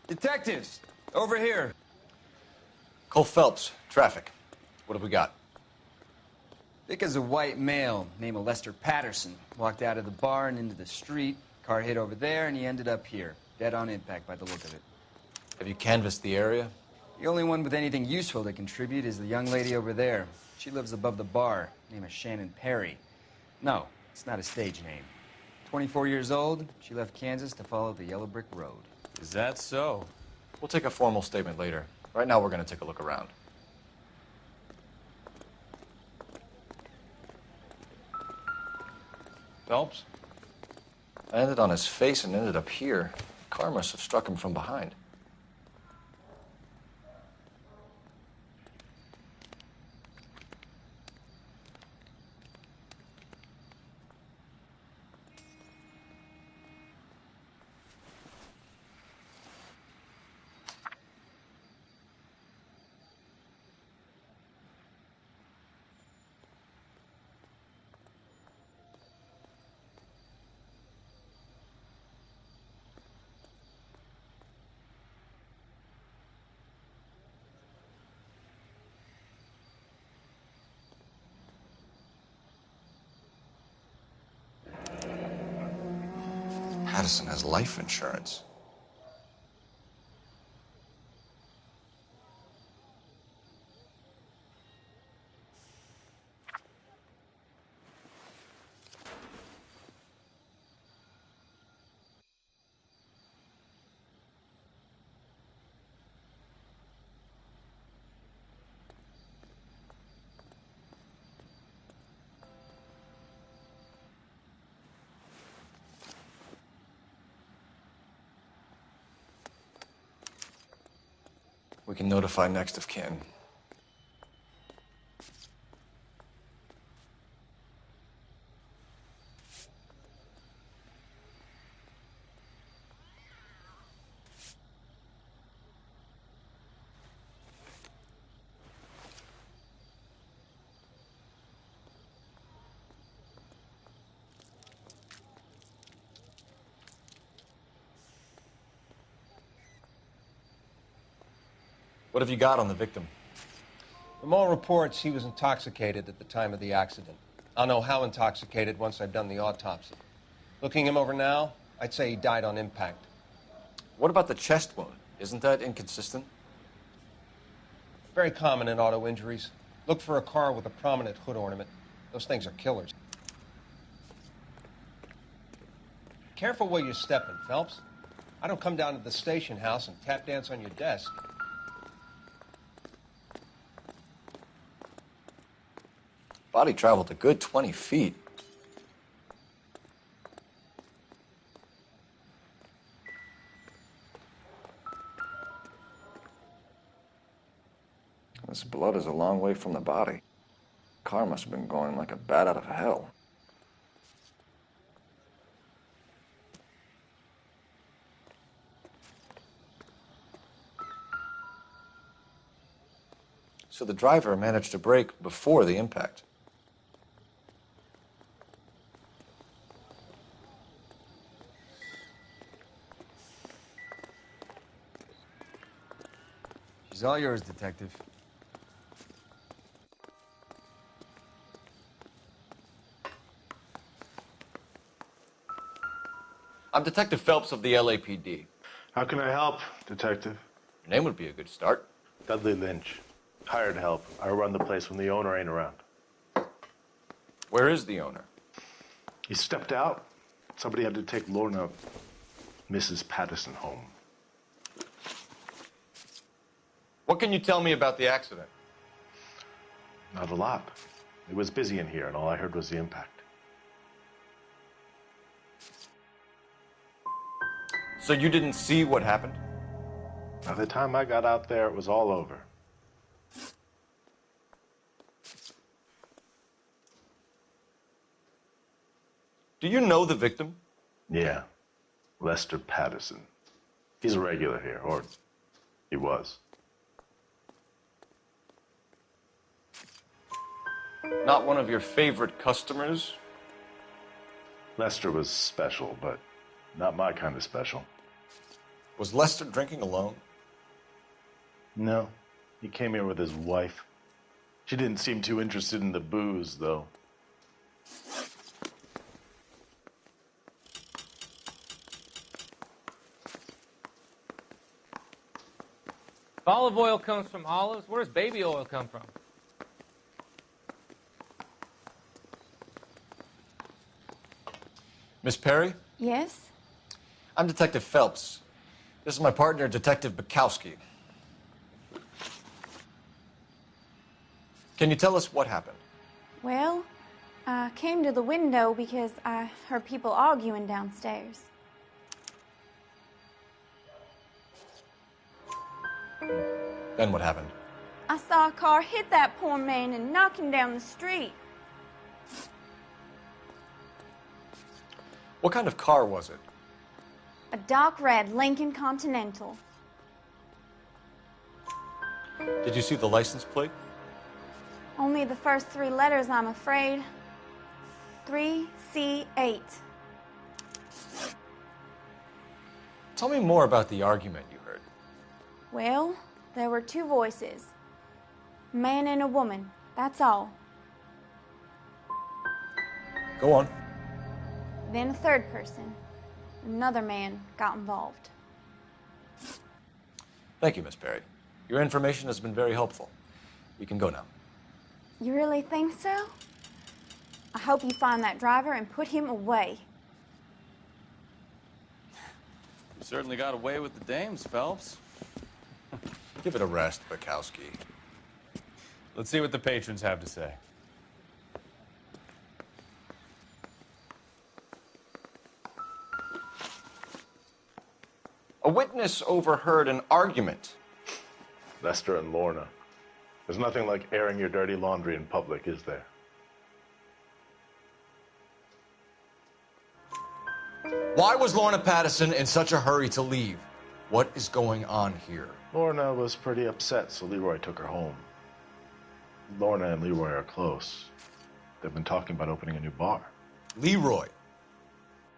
Detectives, over here. Cole Phelps, traffic. What have we got? Thick as a white male, name of Lester Patterson. Walked out of the bar and into the street. Car hit over there, and he ended up here. Dead on impact by the look of it. Have you canvassed the area? The only one with anything useful to contribute is the young lady over there. She lives above the bar. Name is Shannon Perry. No, it's not a stage name. 24 years old, she left Kansas to follow the Yellow Brick Road. Is that so? We'll take a formal statement later. Right now, we're going to take a look around. Phelps? I landed on his face and ended up here. The car must have struck him from behind. Patterson has life insurance. We can notify next of kin. What have you got on the victim? From all reports, he was intoxicated at the time of the accident. I'll know how intoxicated once I've done the autopsy. Looking him over now, I'd say he died on impact. What about the chest wound? Isn't that inconsistent? Very common in auto injuries. Look for a car with a prominent hood ornament. Those things are killers. Careful where you're stepping, Phelps. I don't come down to the station house and tap dance on your desk. Body traveled a good 20 feet. This blood is a long way from the body. Car must have been going like a bat out of hell. So the driver managed to brake before the impact. She's all yours, Detective. I'm Detective Phelps of the LAPD. How can I help, Detective? Your name would be a good start. Dudley Lynch. Hired help. I run the place when the owner ain't around. Where is the owner? He stepped out. Somebody had to take Lorna, Mrs. Patterson, home. What can you tell me about the accident? Not a lot. It was busy in here, and all I heard was the impact. So you didn't see what happened? By the time I got out there, it was all over. Do you know the victim? Yeah. Lester Patterson. He's a regular here, or he was. Not one of your favorite customers? Lester was special, but not my kind of special. Was Lester drinking alone? No, he came here with his wife. She didn't seem too interested in the booze, though. If olive oil comes from olives, where does baby oil come from? Miss Perry? Yes? I'm Detective Phelps. This is my partner, Detective Bukowski. Can you tell us what happened? Well, I came to the window because I heard people arguing downstairs. Then what happened? I saw a car hit that poor man and knock him down the street. What kind of car was it? A dark red Lincoln Continental. Did you see the license plate? Only the first 3 letters, I'm afraid. 3C8. Tell me more about the argument you heard. Well, there were 2 voices. A man and a woman, that's all. Go on. Then a third person. Another man got involved. Thank you, Miss Perry. Your information has been very helpful. We can go now. You really think so? I hope you find that driver and put him away. You certainly got away with the dames, Phelps. Give it a rest, Bukowski. Let's see what the patrons have to say. A witness overheard an argument. Lester and Lorna. There's nothing like airing your dirty laundry in public, is there? Why was Lorna Patterson in such a hurry to leave? What is going on here? Lorna was pretty upset, so Leroy took her home. Lorna and Leroy are close. They've been talking about opening a new bar. Leroy.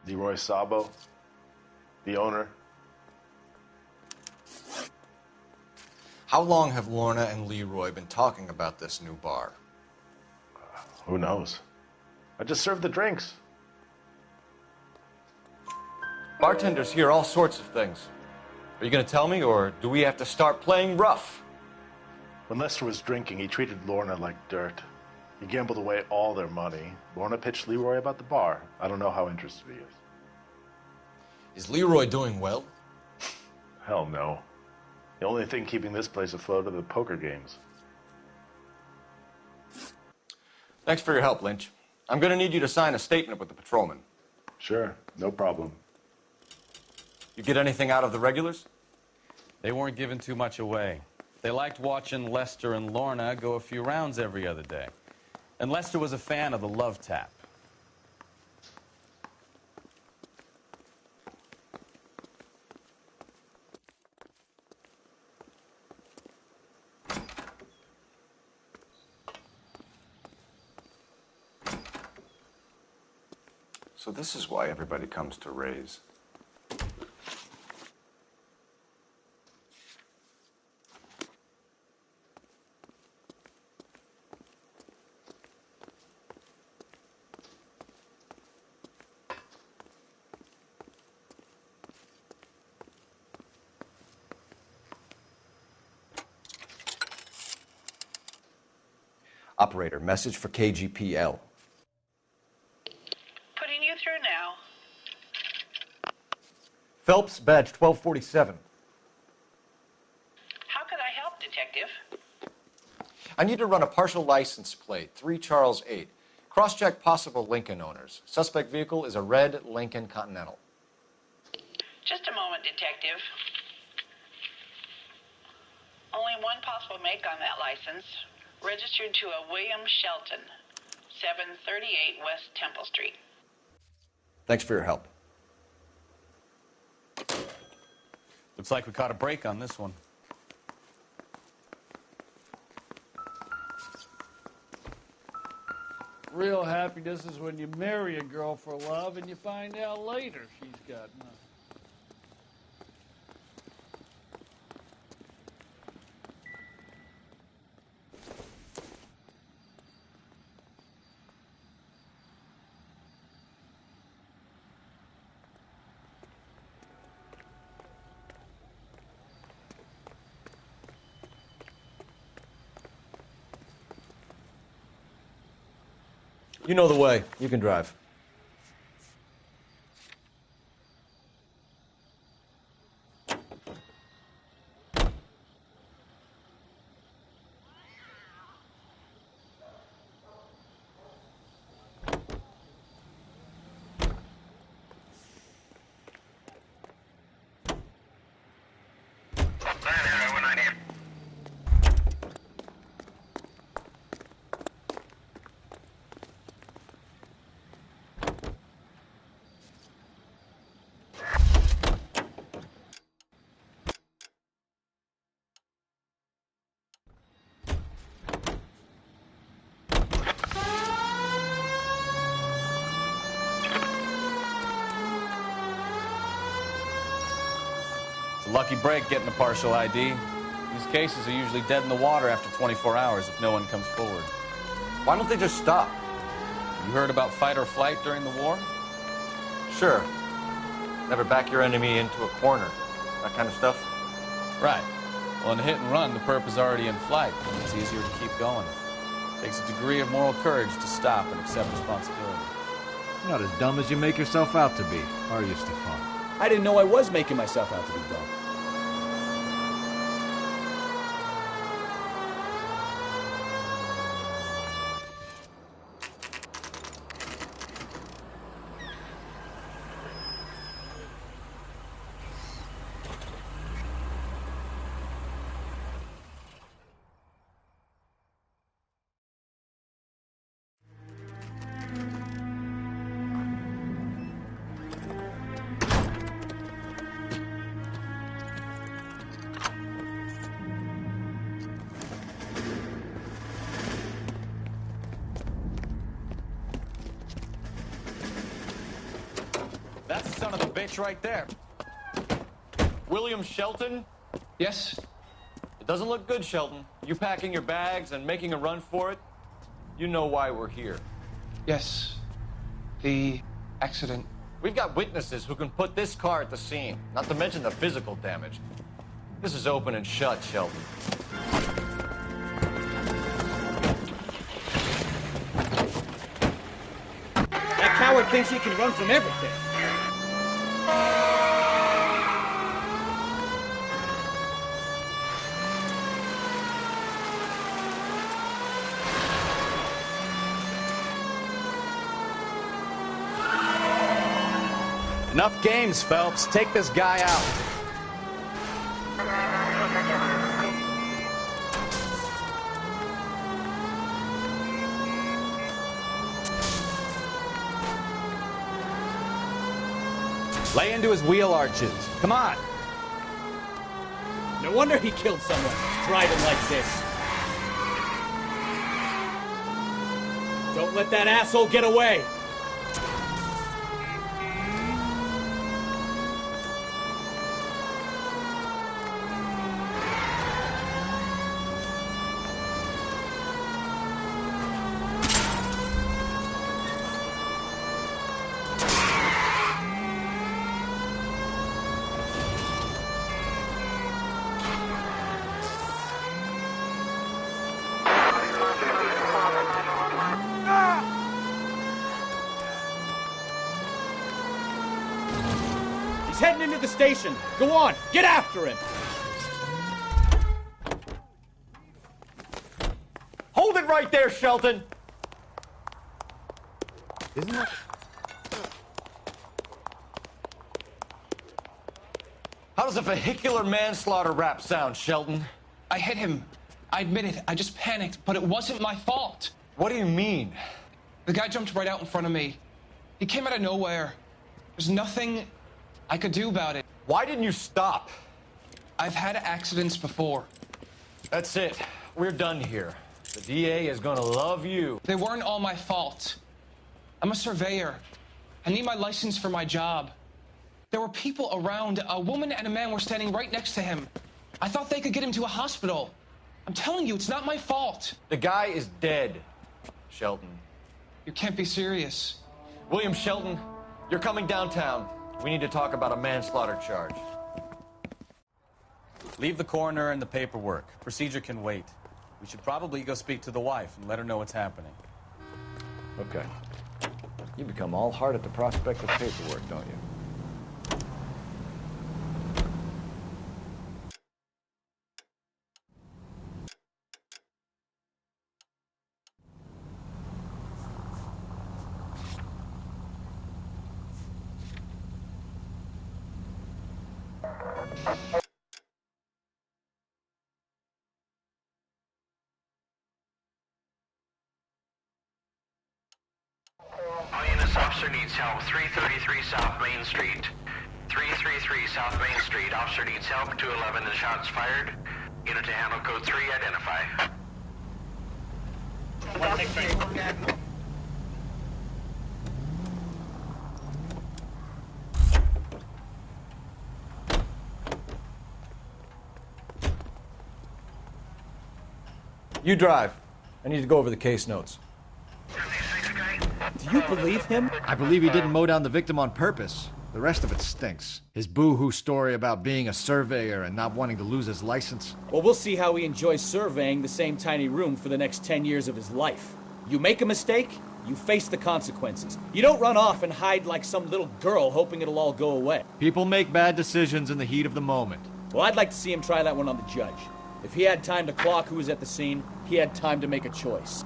Leroy Sabo, the owner. How long have Lorna and Leroy been talking about this new bar? Who knows? I just served the drinks. Bartenders hear all sorts of things. Are you going to tell me, or do we have to start playing rough? When Lester was drinking, he treated Lorna like dirt. He gambled away all their money. Lorna pitched Leroy about the bar. I don't know how interested he is. Is Leroy doing well? Hell no. The only thing keeping this place afloat are the poker games. Thanks for your help, Lynch. I'm going to need you to sign a statement with the patrolman. Sure, no problem. You get anything out of the regulars? They weren't giving too much away. They liked watching Lester and Lorna go a few rounds every other day. And Lester was a fan of the love tap. So this is why everybody comes to Ray's. Operator, message for KGPL. Putting you through now. Phelps, badge 1247. How could I help, Detective? I need to run a partial license plate, 3 Charles 8. Cross-check possible Lincoln owners. Suspect vehicle is a red Lincoln Continental. Just a moment, Detective. Only one possible make on that license. Registered to a William Shelton, 738 West Temple Street. Thanks for your help. Looks like we caught a break on this one. Real happiness is when you marry a girl for love and you find out later she's got nothing. You know the way. You can drive. It's a lucky break getting a partial ID. These cases are usually dead in the water after 24 hours if no one comes forward. Why don't they just stop? You heard about fight or flight during the war? Sure. Never back your enemy into a corner. That kind of stuff. Right. Well, in a hit and run, the perp is already in flight, and it's easier to keep going. It takes a degree of moral courage to stop and accept responsibility. You're not as dumb as you make yourself out to be, are you, Stefan? I didn't know I was making myself out to be dumb. That's the son of a bitch right there. William Shelton? Yes? It doesn't look good, Shelton. You packing your bags and making a run for it? You know why we're here. Yes. The accident. We've got witnesses who can put this car at the scene, not to mention the physical damage. This is open and shut, Shelton. That coward thinks he can run from everything. Enough games, Phelps. Take this guy out. Lay into his wheel arches. Come on. No wonder he killed someone, driving like this. Don't let that asshole get away. He's heading into the station. Go on, get after him. Hold it right there, Shelton! Isn't that... How does a vehicular manslaughter rap sound, Shelton? I hit him. I admit it. I just panicked, but it wasn't my fault. What do you mean? The guy jumped right out in front of me. He came out of nowhere. There's nothing I could do about it. Why didn't you stop? I've had accidents before. That's it. We're done here. The DA is gonna love you. They weren't all my fault. I'm a surveyor. I need my license for my job. There were people around. A woman and a man were standing right next to him. I thought they could get him to a hospital. I'm telling you, it's not my fault. The guy is dead, Shelton. You can't be serious. William Shelton, you're coming downtown. We need to talk about a manslaughter charge. Leave the coroner and the paperwork. Procedure can wait. We should probably go speak to the wife and let her know what's happening. Okay. You become all heart at the prospect of paperwork, don't you? All units, officer needs help. 333 South Main Street. 333 South Main Street. Officer needs help. 211 and shots fired. Unit to handle code 3, identify. 163. You drive. I need to go over the case notes. Do you believe him? I believe he didn't mow down the victim on purpose. The rest of it stinks. His boo-hoo story about being a surveyor and not wanting to lose his license. Well, we'll see how he enjoys surveying the same tiny room for the next 10 years of his life. You make a mistake, you face the consequences. You don't run off and hide like some little girl hoping it'll all go away. People make bad decisions in the heat of the moment. Well, I'd like to see him try that one on the judge. If he had time to clock who was at the scene, he had time to make a choice.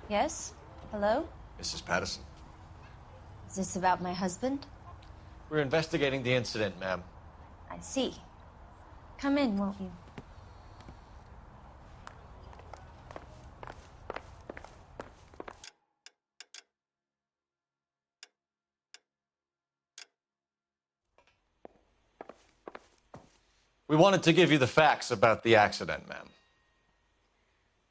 Yes? Hello? Mrs. Patterson. Is this about my husband? We're investigating the incident, ma'am. I see. Come in, won't you? We wanted to give you the facts about the accident, ma'am.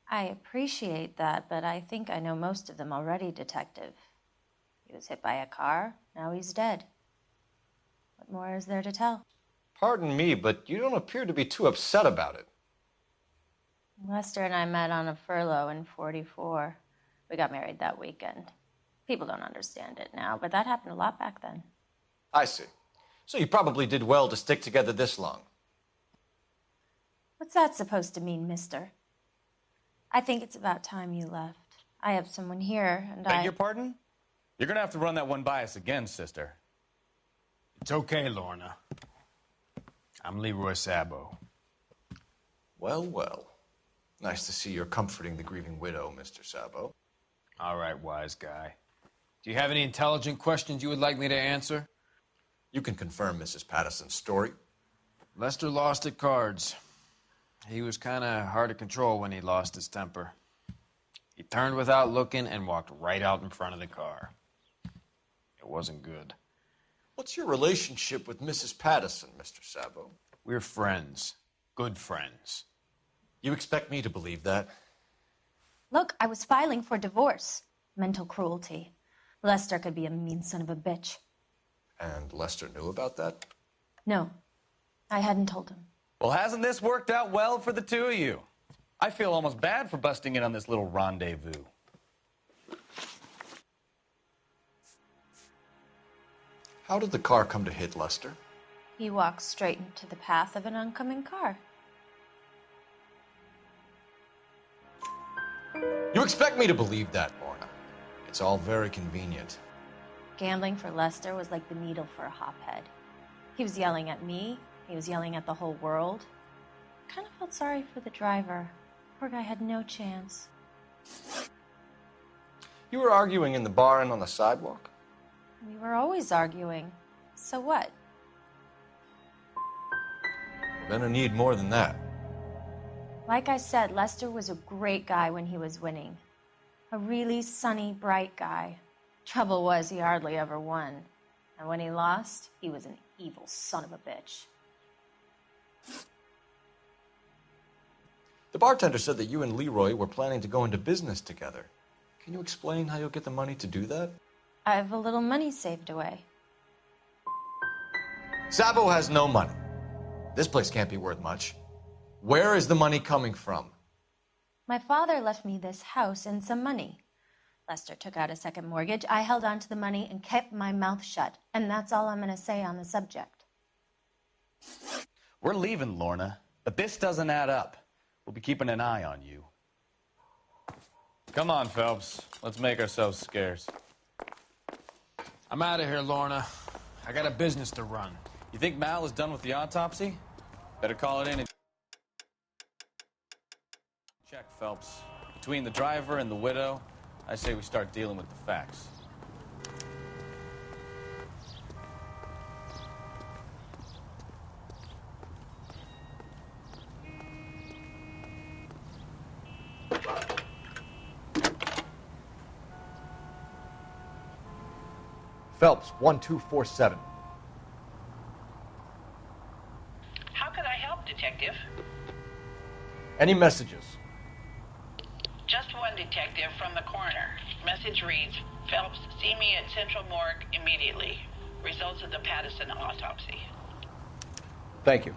I appreciate that, but I think I know most of them already, Detective. He was hit by a car, now he's dead. What more is there to tell? Pardon me, but you don't appear to be too upset about it. Lester and I met on a furlough in '44. We got married that weekend. People don't understand it now, but that happened a lot back then. I see. So you probably did well to stick together this long. What's that supposed to mean, mister? I think it's about time you left. I have someone here, and Beg your pardon? You're gonna have to run that one by us again, sister. It's okay, Lorna. I'm Leroy Sabo. Well, well. Nice to see you're comforting the grieving widow, Mr. Sabo. All right, wise guy. Do you have any intelligent questions you would like me to answer? You can confirm Mrs. Patterson's story. Lester lost at cards. He was kind of hard to control when he lost his temper. He turned without looking and walked right out in front of the car. It wasn't good. What's your relationship with Mrs. Patterson, Mr. Sabo? We're friends. Good friends. You expect me to believe that? Look, I was filing for divorce. Mental cruelty. Lester could be a mean son of a bitch. And Lester knew about that? No, I hadn't told him. Well, hasn't this worked out well for the two of you? I feel almost bad for busting in on this little rendezvous. How did the car come to hit Lester? He walked straight into the path of an oncoming car. You expect me to believe that, Lorna? It's all very convenient. Gambling for Lester was like the needle for a hophead. He was yelling at me. He was yelling at the whole world. I kind of felt sorry for the driver. Poor guy had no chance. You were arguing in the bar and on the sidewalk? We were always arguing. So what? We're gonna need more than that. Like I said, Lester was a great guy when he was winning. A really sunny, bright guy. Trouble was, he hardly ever won. And when he lost, he was an evil son of a bitch. The bartender said that you and Leroy were planning to go into business together. Can you explain how you'll get the money to do that? I have a little money saved away. Sabo has no money. This place can't be worth much. Where is the money coming from? My father left me this house and some money. Lester took out a second mortgage. I held on to the money and kept my mouth shut. And that's all I'm going to say on the subject. We're leaving, Lorna, but this doesn't add up. We'll be keeping an eye on you. Come on, Phelps. Let's make ourselves scarce. I'm out of here, Lorna. I got a business to run. You think Mal is done with the autopsy? Better call it in and... Check, Phelps. Between the driver and the widow, I say we start dealing with the facts. Phelps, 1247. How can I help, Detective? Any messages? Just one detective from the coroner. Message reads, Phelps, see me at Central Morgue immediately. Results of the Pattison autopsy. Thank you.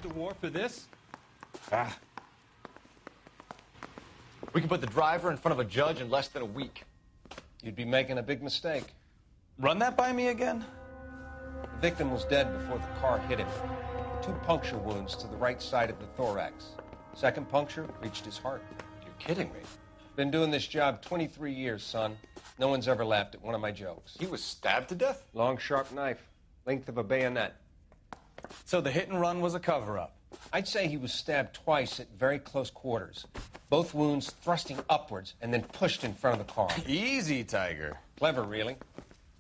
The war for this? We can put the driver in front of a judge in less than a week. You'd be making a big mistake. Run that by me again? The victim was dead before the car hit him. 2 puncture wounds to the right side of the thorax. Second puncture reached his heart. You're kidding me. Been doing this job 23 years, son. No one's ever laughed at one of my jokes. He was stabbed to death? Long, sharp knife. Length of a bayonet. So the hit and run was a cover-up? I'd say he was stabbed twice at very close quarters. Both wounds thrusting upwards and then pushed in front of the car. Easy, Tiger. Clever, really.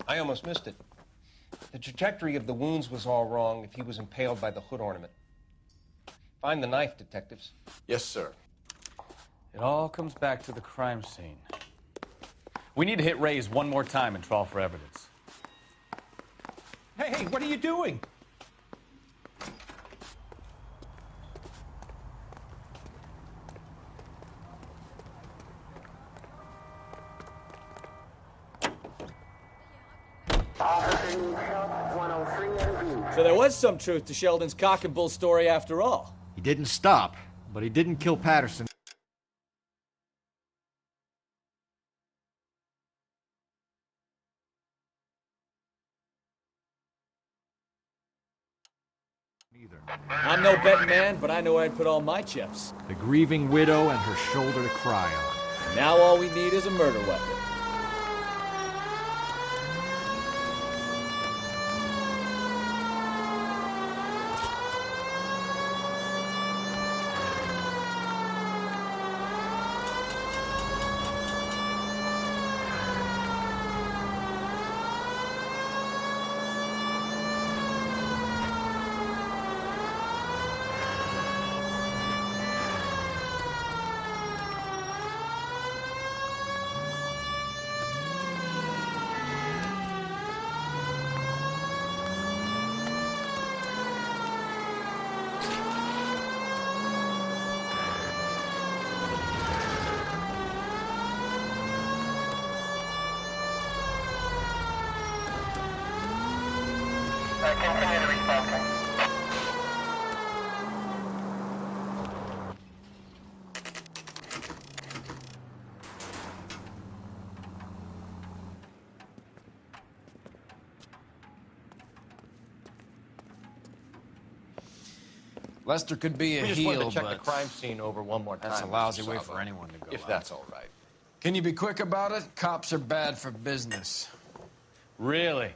I almost missed it. The trajectory of the wounds was all wrong if he was impaled by the hood ornament. Find the knife, detectives. Yes, sir. It all comes back to the crime scene. We need to hit Ray's one more time and trawl for evidence. Hey, what are you doing? So there was some truth to Sheldon's cock and bull story after all. He didn't stop, but he didn't kill Patterson. I'm no betting man, but I know where I'd put all my chips. The grieving widow and her shoulder to cry on. Now all we need is a murder weapon. Continue to respond. Lester could be a We just heel, wanted to check but the crime scene over one more time. that's a lousy Mr. way Sabo, for anyone to go if out. that's all right. Can you be quick about it? Cops are bad for business. Really?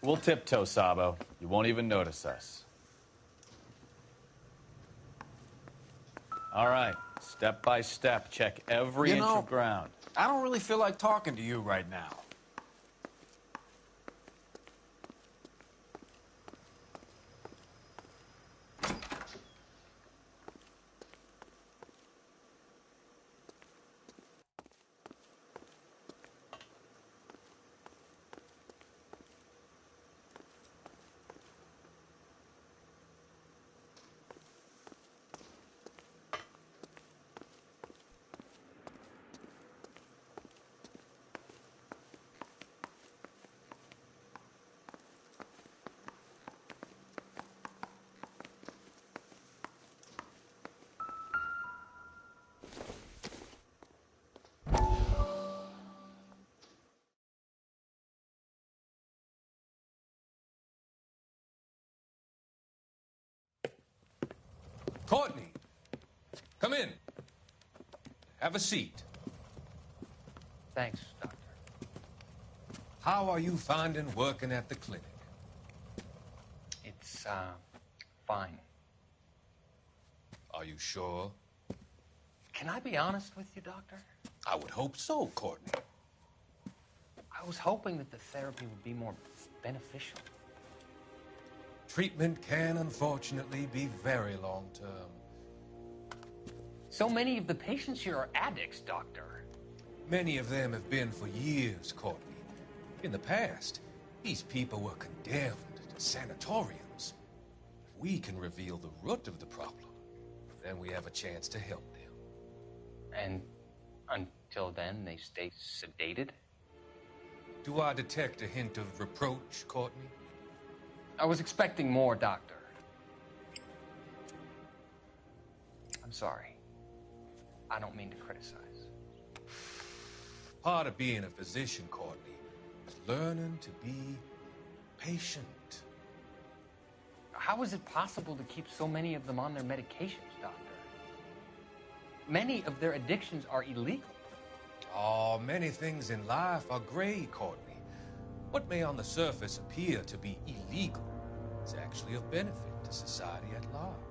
We'll tiptoe, Sabo. You won't even notice us. All right. Step by step, check every inch of ground. I don't really feel like talking to you right now. Courtney, come in. Have a seat. Thanks, Doctor. How are you finding working at the clinic? It's, fine. Are you sure? Can I be honest with you, Doctor? I would hope so, Courtney. I was hoping that the therapy would be more beneficial. Treatment can, unfortunately, be very long-term. So many of the patients here are addicts, Doctor. Many of them have been for years, Courtney. In the past, these people were condemned to sanatoriums. If we can reveal the root of the problem, then we have a chance to help them. And until then, they stay sedated? Do I detect a hint of reproach, Courtney? I was expecting more, Doctor. I'm sorry. I don't mean to criticize. Part of being a physician, Courtney, is learning to be patient. How is it possible to keep so many of them on their medications, Doctor? Many of their addictions are illegal. Oh, many things in life are gray, Courtney. What may on the surface appear to be illegal is actually of benefit to society at large.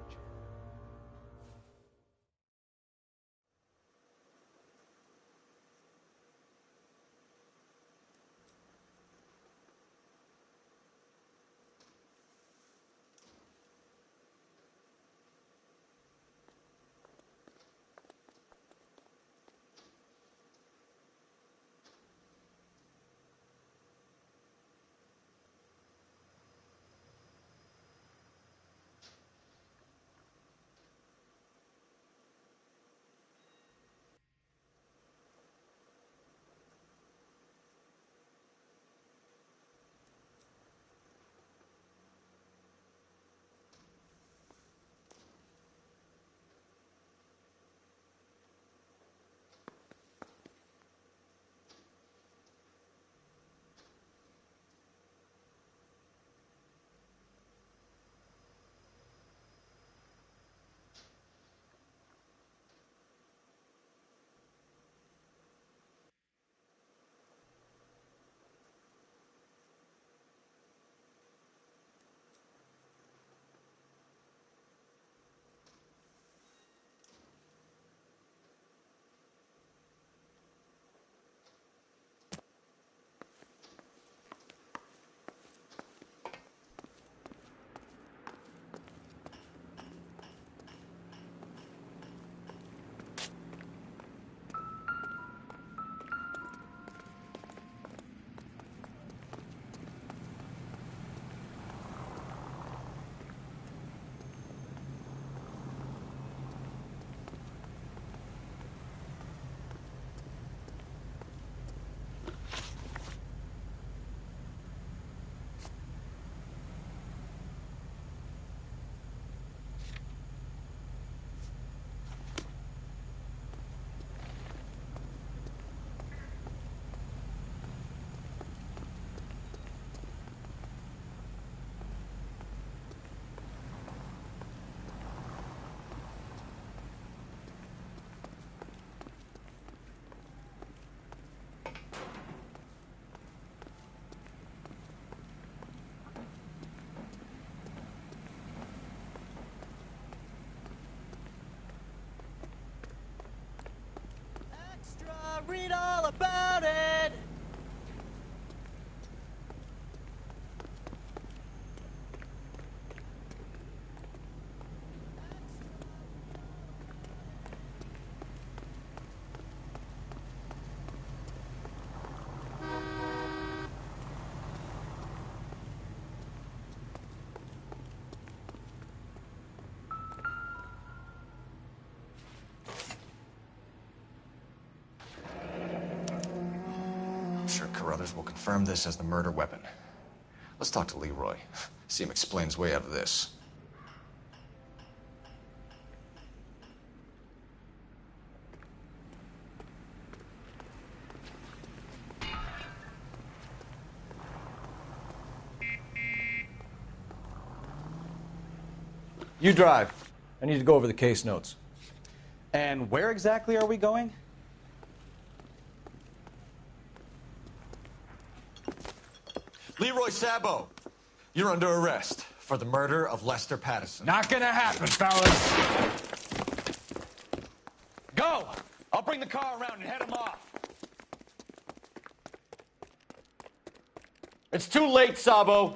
all about it. I'm sure Carruthers will confirm this as the murder weapon. Let's talk to Leroy. See him explain his way out of this. You drive. I need to go over the case notes. And where exactly are we going? Leroy Sabo, you're under arrest for the murder of Lester Patterson. Not gonna happen, fellas. Go! I'll bring the car around and head him off. It's too late, Sabo.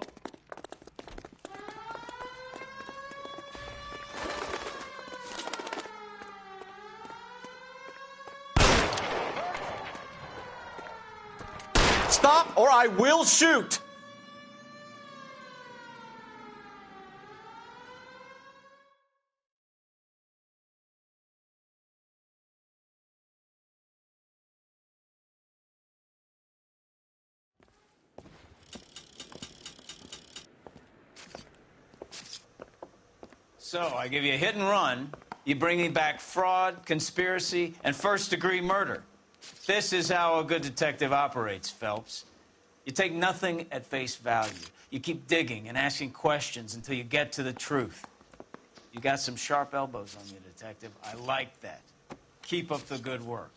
Stop or I will shoot! So, I give you a hit and run. You bring me back fraud, conspiracy, and first-degree murder. This is how a good detective operates, Phelps. You take nothing at face value. You keep digging and asking questions until you get to the truth. You got some sharp elbows on you, detective. I like that. Keep up the good work.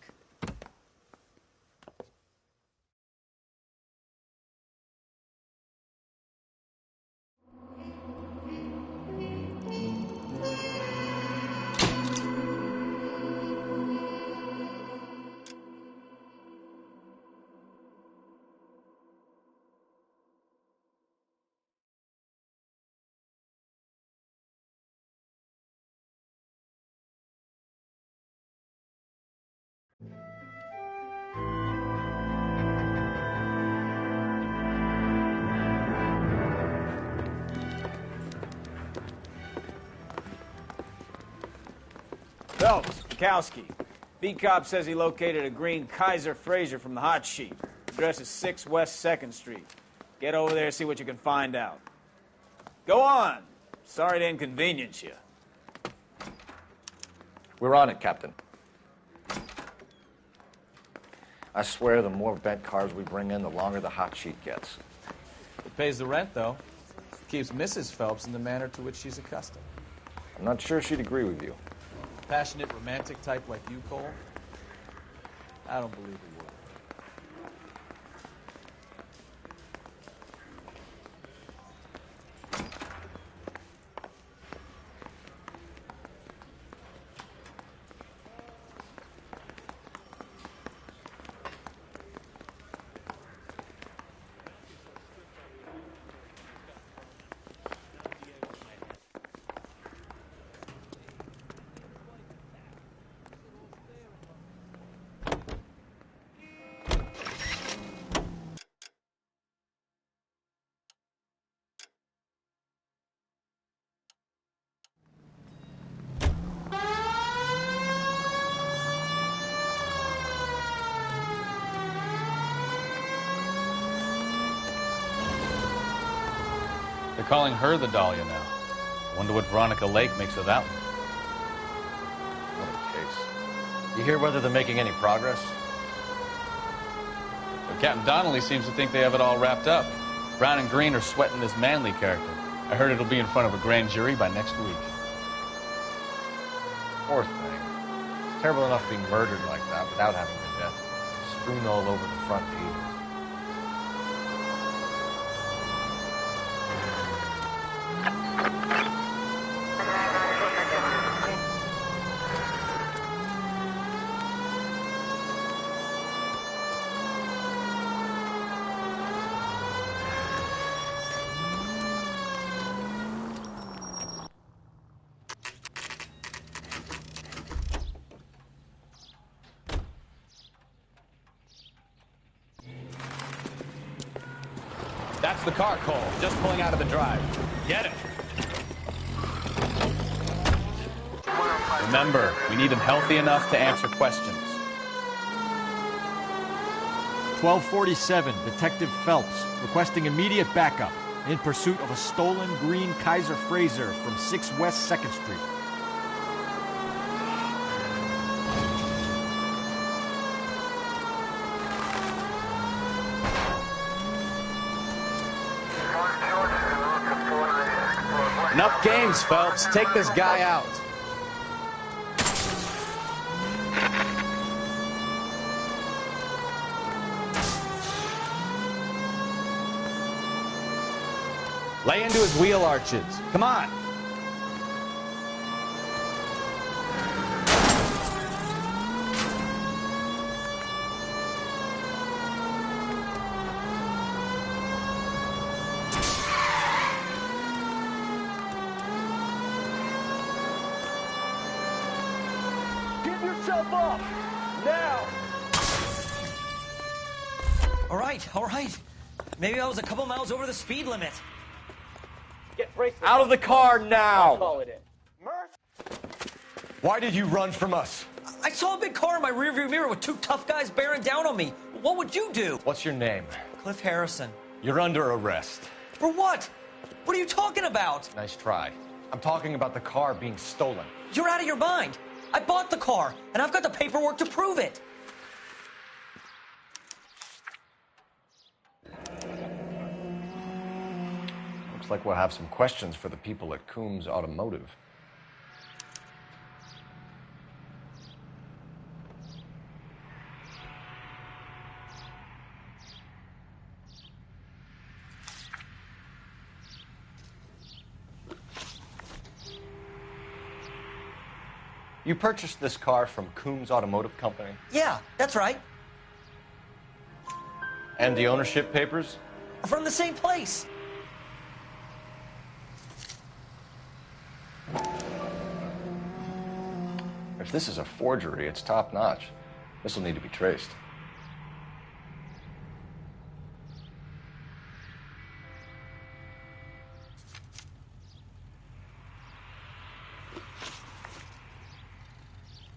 Phelps, Kowski. Beat cop says he located a green Kaiser Fraser from the hot sheet. Address is 6 West 2nd Street. Get over there, see what you can find out. Go on. Sorry to inconvenience you. We're on it, Captain. I swear the more bent cars we bring in, the longer the hot sheet gets. It pays the rent, though. Keeps Mrs. Phelps in the manner to which she's accustomed. I'm not sure she'd agree with you. Passionate, romantic type like you, Cole? I don't believe he would. They're calling her the Dahlia now. I wonder what Veronica Lake makes of that one. What a case. You hear whether they're making any progress? But Captain Donnelly seems to think they have it all wrapped up. Brown and Green are sweating this Manley character. I heard it'll be in front of a grand jury by next week. Poor thing. It's terrible enough being murdered like that without having her death strewn all over the front pages. That's the car, Cole. Just pulling out of the drive. Get it. Remember, we need him healthy enough to answer questions. 1247, Detective Phelps, requesting immediate backup in pursuit of a stolen green Kaiser Frazer from 6 West 2nd Street. Enough games, Phelps. Take this guy out. Lay into his wheel arches. Come on. Give yourself up! Now! All right. Maybe I was a couple miles over the speed limit. Get bracelets. Out of the car I'll now! call it in. Murph? Why did you run from us? I saw a big car in my rearview mirror with 2 tough guys bearing down on me. What would you do? What's your name? Cliff Harrison. You're under arrest. For what? What are you talking about? Nice try. I'm talking about the car being stolen. You're out of your mind. I bought the car, and I've got the paperwork to prove it. Looks like we'll have some questions for the people at Coombs Automotive. You purchased this car from Coombs Automotive Company? Yeah, that's right. And the ownership papers? From the same place. If this is a forgery, it's top-notch. This will need to be traced.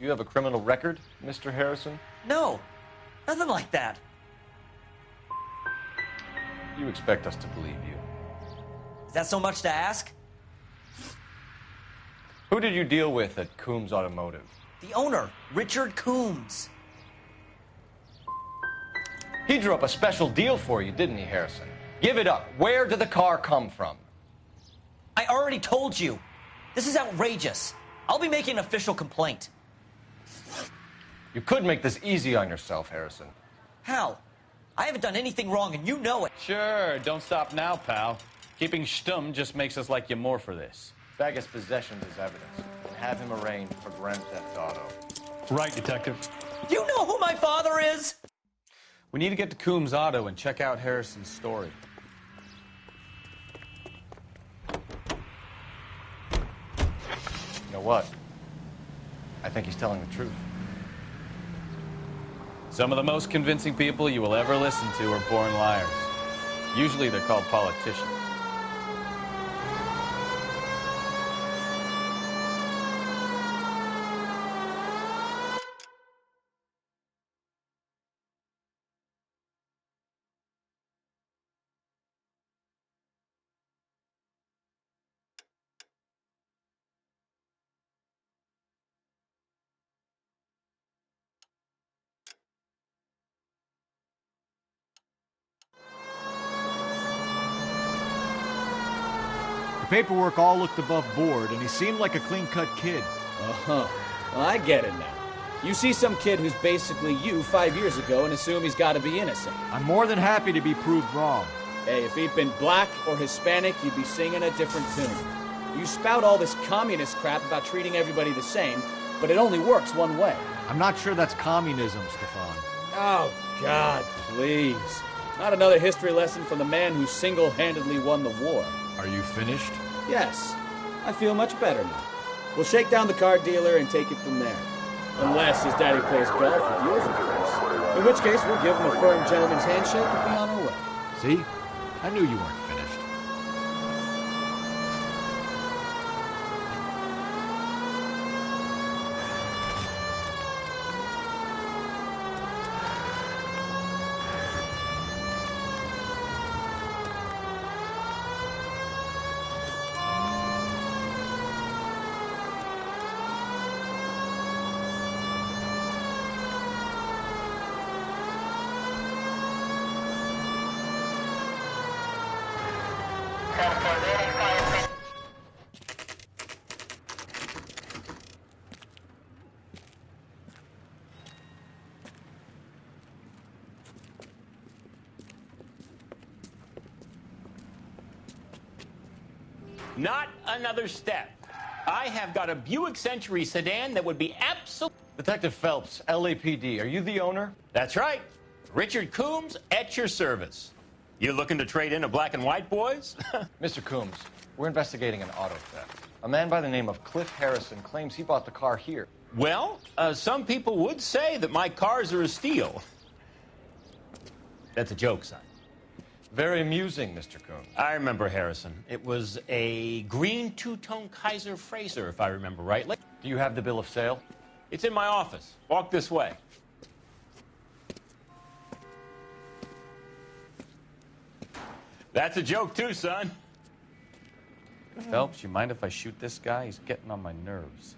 You have a criminal record, Mr. Harrison? No, nothing like that. You expect us to believe you. Is that so much to ask? Who did you deal with at Coombs Automotive? The owner, Richard Coombs. He drew up a special deal for you, didn't he, Harrison? Give it up. Where did the car come from? I already told you. This is outrageous. I'll be making an official complaint. You could make this easy on yourself, Harrison. How? I haven't done anything wrong, and you know it. Sure, don't stop now, pal. Keeping stum just makes us like you more for this. Bag his possessions as evidence and have him arraigned for grand theft auto. Right, Detective. You know who my father is? We need to get to Coombs Auto and check out Harrison's story. You know what? I think he's telling the truth. Some of the most convincing people you will ever listen to are born liars. Usually they're called politicians. The paperwork all looked above board, and he seemed like a clean-cut kid. Uh-huh. Well, I get it now. You see some kid who's basically you 5 years ago and assume he's got to be innocent. I'm more than happy to be proved wrong. Hey, if he'd been black or Hispanic, you'd be singing a different tune. You spout all this communist crap about treating everybody the same, but it only works one way. I'm not sure that's communism, Stefan. Oh, God, please. Not another history lesson from the man who single-handedly won the war. Are you finished? Yes. I feel much better now. We'll shake down the car dealer and take it from there. Unless his daddy plays golf with yours, of course. In which case, we'll give him a firm gentleman's handshake and be on our way. See? I knew you weren't finished. Not another step. I have got a Buick Century sedan that would be absolutely... Detective Phelps, LAPD, are you the owner? That's right. Richard Coombs at your service. You looking to trade in a black and white, boys? Mr. Coombs, we're investigating an auto theft. A man by the name of Cliff Harrison claims he bought the car here. Well, some people would say that my cars are a steal. That's a joke, son. Very amusing, Mr. Coombs. I remember Harrison. It was a green two-tone Kaiser Frazer, if I remember rightly. Do you have the bill of sale? It's in my office. Walk this way. That's a joke, too, son. Phelps, you mind if I shoot this guy? He's getting on my nerves.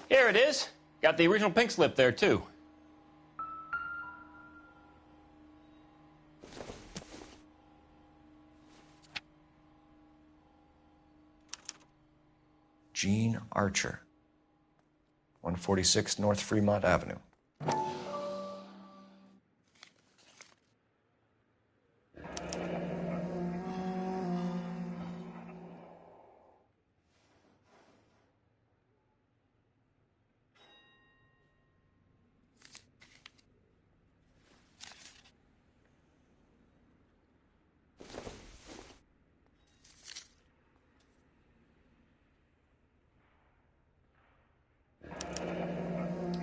Here it is. Got the original pink slip there, too. Gene Archer, 146 North Fremont Avenue.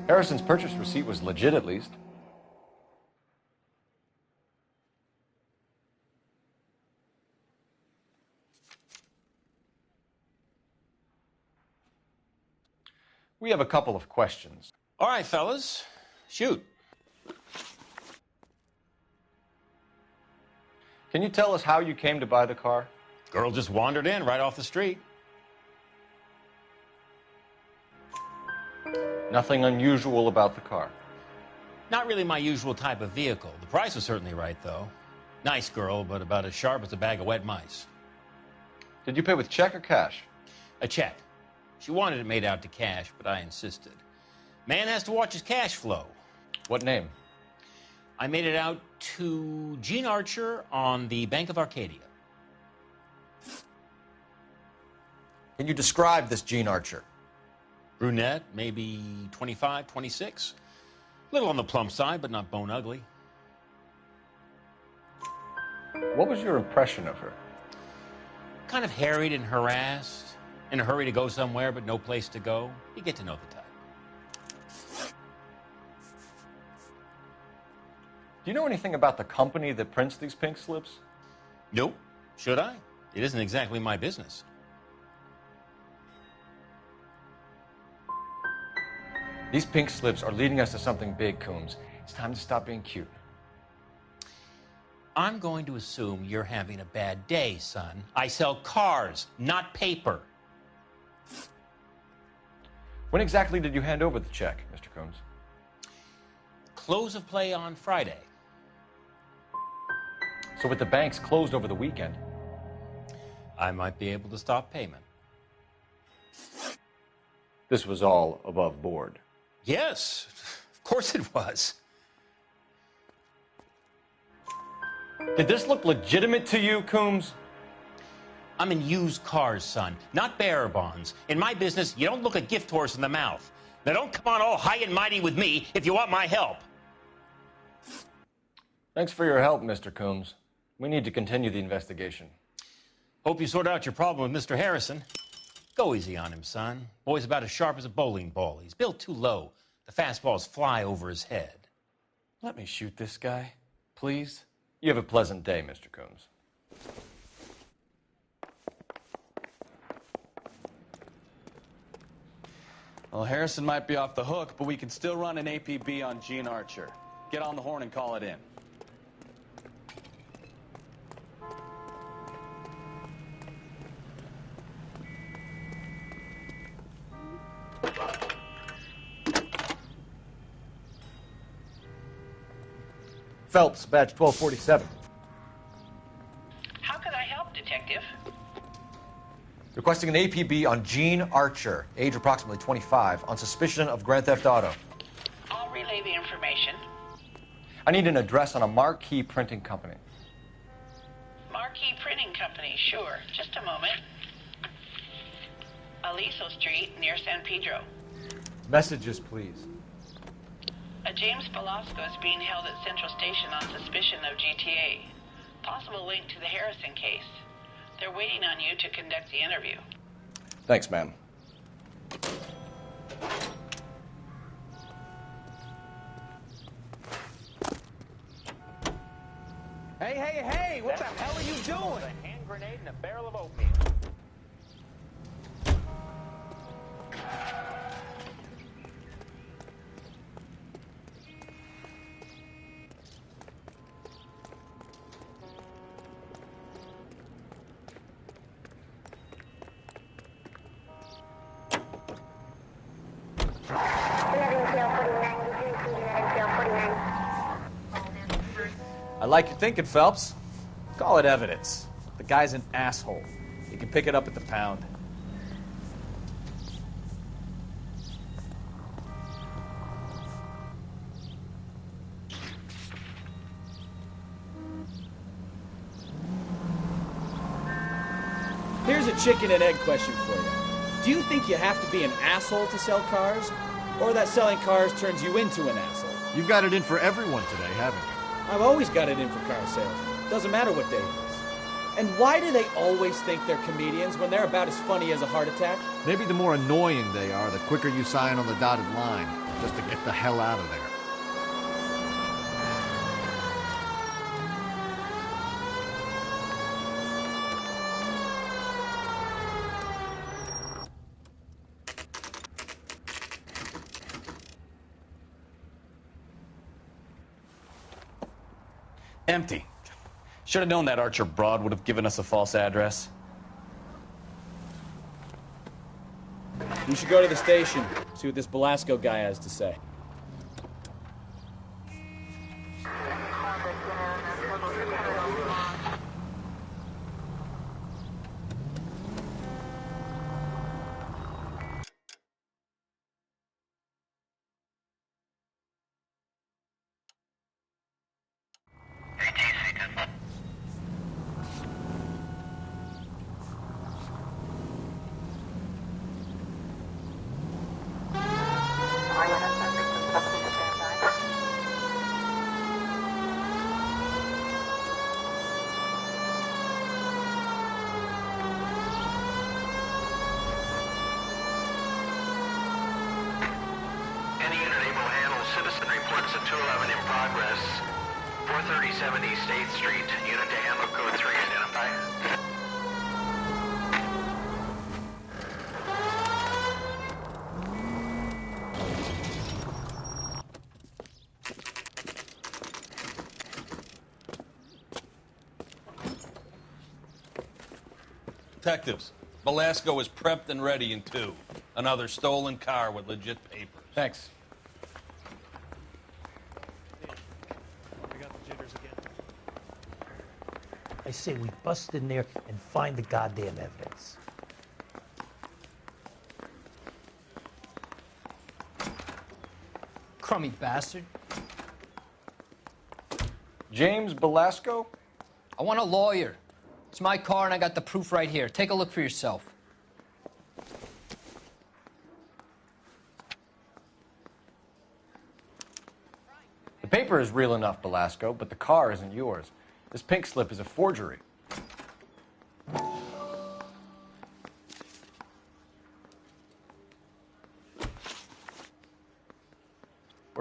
Harrison's purchase receipt was legit, at least. We have a couple of questions. All right, fellas. Shoot. Can you tell us how you came to buy the car? Girl just wandered in right off the street. Nothing unusual about the car. Not really my usual type of vehicle. The price was certainly right, though. Nice girl, but about as sharp as a bag of wet mice. Did you pay with check or cash? A check. She wanted it made out to cash, but I insisted. Man has to watch his cash flow. What name? I made it out to Gene Archer on the Bank of Arcadia. Can you describe this Gene Archer? Brunette, maybe 25, 26. A little on the plump side, but not bone ugly. What was your impression of her? Kind of harried and harassed. In a hurry to go somewhere, but no place to go. You get to know the type. Do you know anything about the company that prints these pink slips? Nope. Should I? It isn't exactly my business. These pink slips are leading us to something big, Coombs. It's time to stop being cute. I'm going to assume you're having a bad day, son. I sell cars, not paper. When exactly did you hand over the check, Mr. Coombs? Close of play on Friday. So with the banks closed over the weekend, I might be able to stop payment. this was all above board. Yes, of course it was. Did this look legitimate to you, Coombs? I'm in used cars, son, not bearer bonds. In my business, you don't look a gift horse in the mouth. Now don't come on all high and mighty with me if you want my help. Thanks for your help, Mr. Coombs. We need to continue the investigation. Hope you sort out your problem with Mr. Harrison. Go easy on him, son. Boy's about as sharp as a bowling ball. He's built too low. The fastballs fly over his head. Let me shoot this guy, please. You have a pleasant day, Mr. Coombs. Well, Harrison might be off the hook, but we can still run an APB on Gene Archer. Get on the horn and call it in. Phelps, badge 1247. How could I help, Detective? Requesting an APB on Gene Archer, age approximately 25, on suspicion of grand theft auto. I'll relay the information. I need an address on a Marquee Printing Company. Marquee Printing Company, sure. Just a moment. Aliso Street, near San Pedro. Messages, please. A James Velasco is being held at Central Station on suspicion of GTA. Possible link to the Harrison case. They're waiting on you to conduct the interview. Thanks, ma'am. Hey, hey, hey! What the hell are you doing? A hand grenade and a barrel of oatmeal. I like your thinking, Phelps. Call it evidence. The guy's an asshole. You can pick it up at the pound. Here's a chicken and egg question for you. Do you think you have to be an asshole to sell cars? Or that selling cars turns you into an asshole? You've got it in for everyone today, haven't you? I've always got it in for car sales. Doesn't matter what day it is. And why do they always think they're comedians when they're about as funny as a heart attack? Maybe the more annoying they are, the quicker you sign on the dotted line, just to get the hell out of there. Empty. Should have known that Archer broad would have given us a false address. You should go to the station, see what this Velasco guy has to say. Any unit able to handle citizen reports at 211 in progress. 437 East 8th Street. Unit to handle code 3 identify. Detectives, Velasco is prepped and ready in 2. Another stolen car with legit papers. Thanks. I say we bust in there and find the goddamn evidence. Crummy bastard. James Velasco? I want a lawyer. It's my car and I got the proof right here. Take a look for yourself. The paper is real enough, Velasco, but the car isn't yours. This pink slip is a forgery.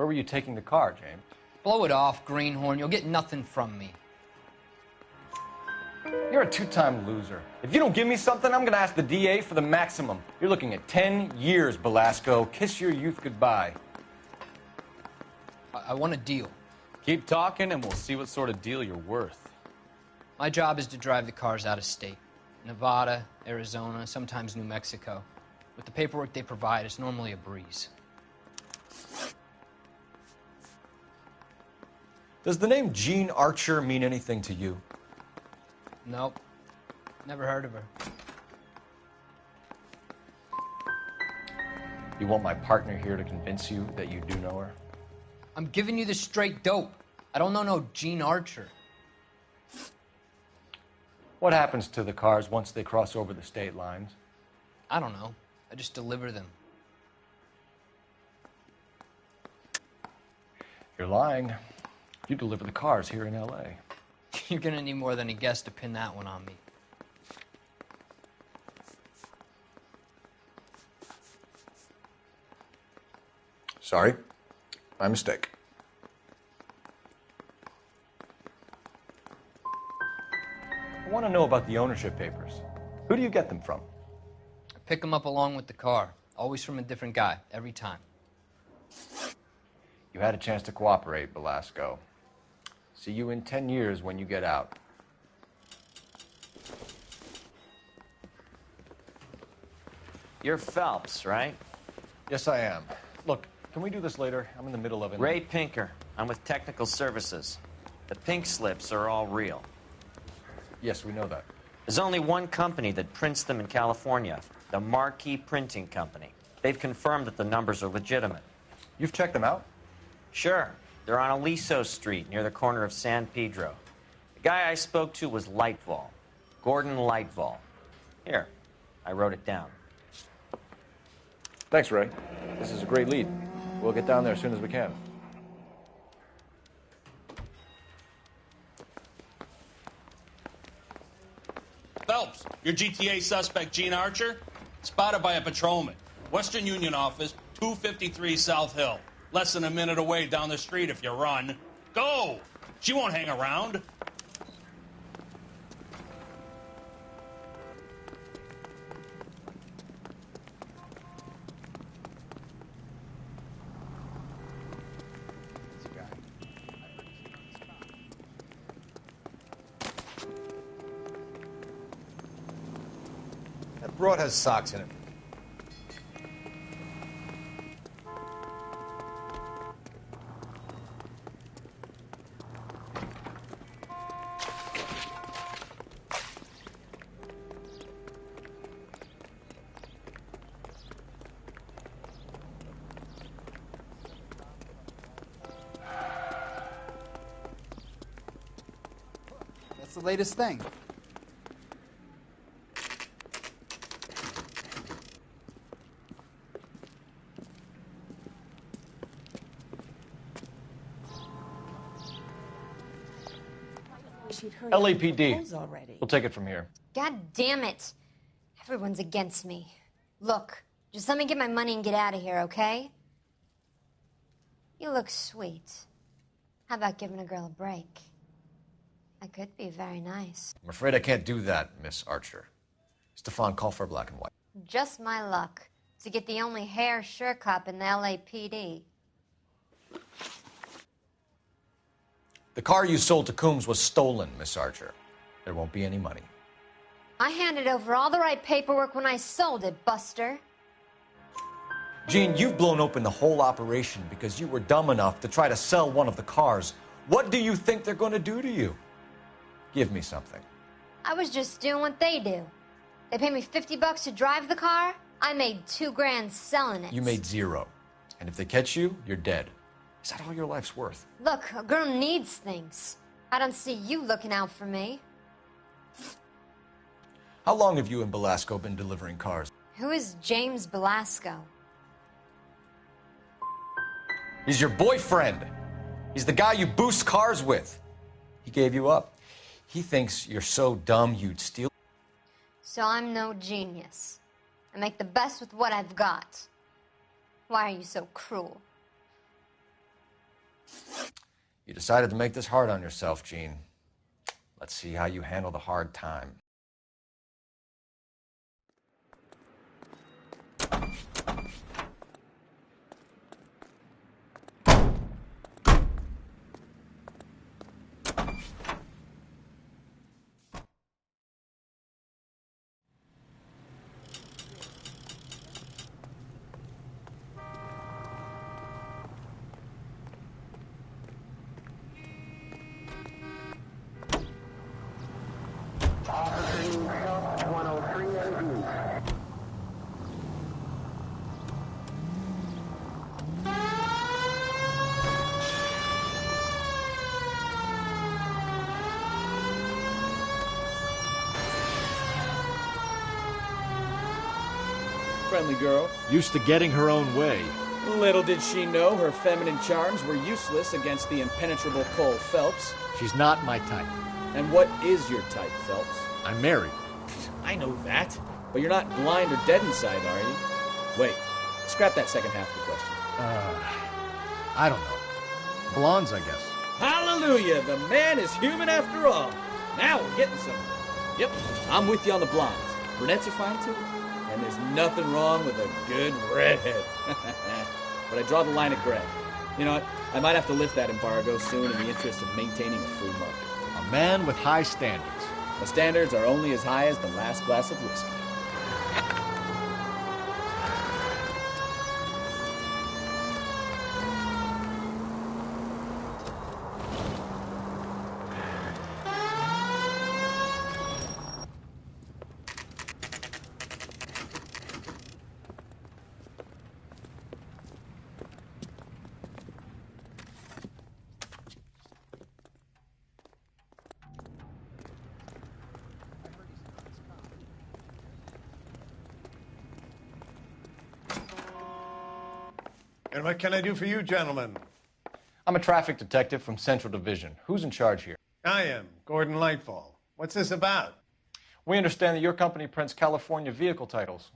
Where were you taking the car, James? Blow it off, greenhorn. You'll get nothing from me. You're a two-time loser. If you don't give me something, I'm going to ask the DA for the maximum. You're looking at 10 years, Belasco. Kiss your youth goodbye. I want a deal. Keep talking and we'll see what sort of deal you're worth. My job is to drive the cars out of state. Nevada, Arizona, sometimes New Mexico. With the paperwork they provide, it's normally a breeze. Does the name Jean Archer mean anything to you? Nope. Never heard of her. You want my partner here to convince you that you do know her? I'm giving you the straight dope. I don't know no Jean Archer. What happens to the cars once they cross over the state lines? I don't know. I just deliver them. You're lying. You deliver the cars here in L.A. You're gonna need more than a guess to pin that one on me. Sorry. My mistake. I want to know about the ownership papers. Who do you get them from? I pick them up along with the car. Always from a different guy, every time. You had a chance to cooperate, Belasco. See you in 10 years when you get out. You're Phelps, right? Yes, I am. Look, can we do this later? I'm in the middle of it. Ray Pinker. I'm with Technical Services. The pink slips are all real. Yes, we know that. There's only one company that prints them in California, the Marquee Printing Company. They've confirmed that the numbers are legitimate. You've checked them out? Sure. They're on Aliso Street, near the corner of San Pedro. The guy I spoke to was Lightval. Gordon Lightval. Here, I wrote it down. Thanks, Ray. This is a great lead. We'll get down there as soon as we can. Phelps, your GTA suspect, Gene Archer, spotted by a patrolman. Western Union office, 253 South Hill. Less than a minute away down the street if you run. Go! She won't hang around. That broad has socks in it. That's the latest thing. LAPD. We'll take it from here. God damn it. Everyone's against me. Look, just let me get my money and get out of here, okay? You look sweet. How about giving a girl a break? I could be very nice. I'm afraid I can't do that, Miss Archer. Stefan, call for black and white. Just my luck to get the only hair sure cop in the LAPD. The car you sold to Coombs was stolen, Miss Archer. There won't be any money. I handed over all the right paperwork when I sold it, Buster. Gene, you've blown open the whole operation because you were dumb enough to try to sell one of the cars. What do you think they're going to do to you? Give me something. I was just doing what they do. They paid me $50 to drive the car. I made $2 grand selling it. You made zero. And if they catch you, you're dead. Is that all your life's worth? Look, a girl needs things. I don't see you looking out for me. How long have you and Belasco been delivering cars? Who is James Belasco? He's your boyfriend. He's the guy you boost cars with. He gave you up. He thinks you're so dumb you'd steal. So I'm no genius. I make the best with what I've got. Why are you so cruel? You decided to make this hard on yourself, Gene. Let's see how you handle the hard time. Friendly girl. Used to getting her own way. Little did she know her feminine charms were useless against the impenetrable Cole Phelps. She's not my type. And what is your type, Phelps? I'm married. I know that. But you're not blind or dead inside, are you? Wait, scrap that second half of the question. I don't know. Blondes, I guess. Hallelujah! The man is human after all. Now we're getting somewhere. Yep, I'm with you on the blondes. Brunettes are fine too. And there's nothing wrong with a good redhead. But I draw the line at gray. You know what? I might have to lift that embargo soon in the interest of maintaining a free market. A man with high standards. My standards are only as high as the last glass of whiskey. And what can I do for you, gentlemen? I'm a traffic detective from Central Division. Who's in charge here? I am, Gordon Lightfall. What's this about? We understand that your company prints California vehicle titles.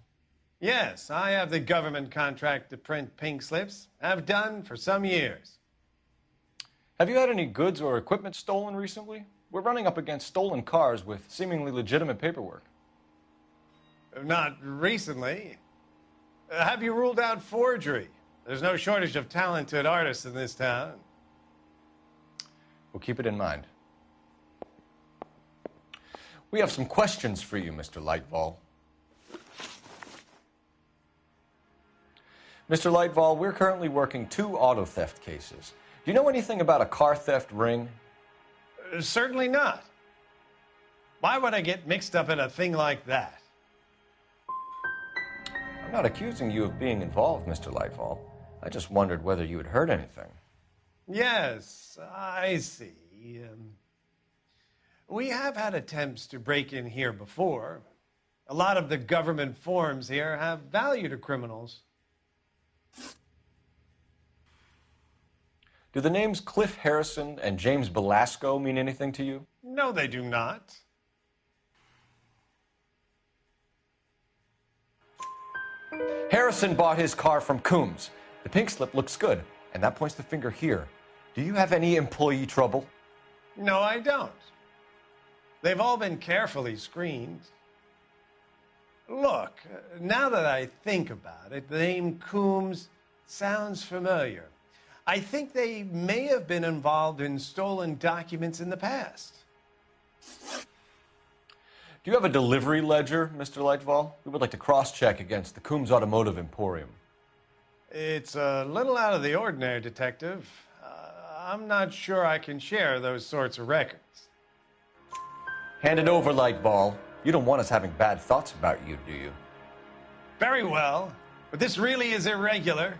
Yes, I have the government contract to print pink slips. I've done for some years. Have you had any goods or equipment stolen recently? We're running up against stolen cars with seemingly legitimate paperwork. Not recently. Have you ruled out forgery? There's no shortage of talented artists in this town. We'll keep it in mind. We have some questions for you, Mr. Lightfall. Mr. Lightfall, we're currently working 2 auto theft cases. Do you know anything about a car theft ring? Certainly not. Why would I get mixed up in a thing like that? I'm not accusing you of being involved, Mr. Lightfall. I just wondered whether you had heard anything. Yes, I see. We have had attempts to break in here before. A lot of the government forms here have value to criminals. Do the names Cliff Harrison and James Belasco mean anything to you? No, they do not. Harrison bought his car from Coombs. The pink slip looks good, and that points the finger here. Do you have any employee trouble? No, I don't. They've all been carefully screened. Look, now that I think about it, the name Coombs sounds familiar. I think they may have been involved in stolen documents in the past. Do you have a delivery ledger, Mr. Lightfall? We would like to cross-check against the Coombs Automotive Emporium. It's a little out of the ordinary, Detective. I'm not sure I can share those sorts of records. Hand it over, Lightfall. You don't want us having bad thoughts about you, do you? Very well, but this really is irregular.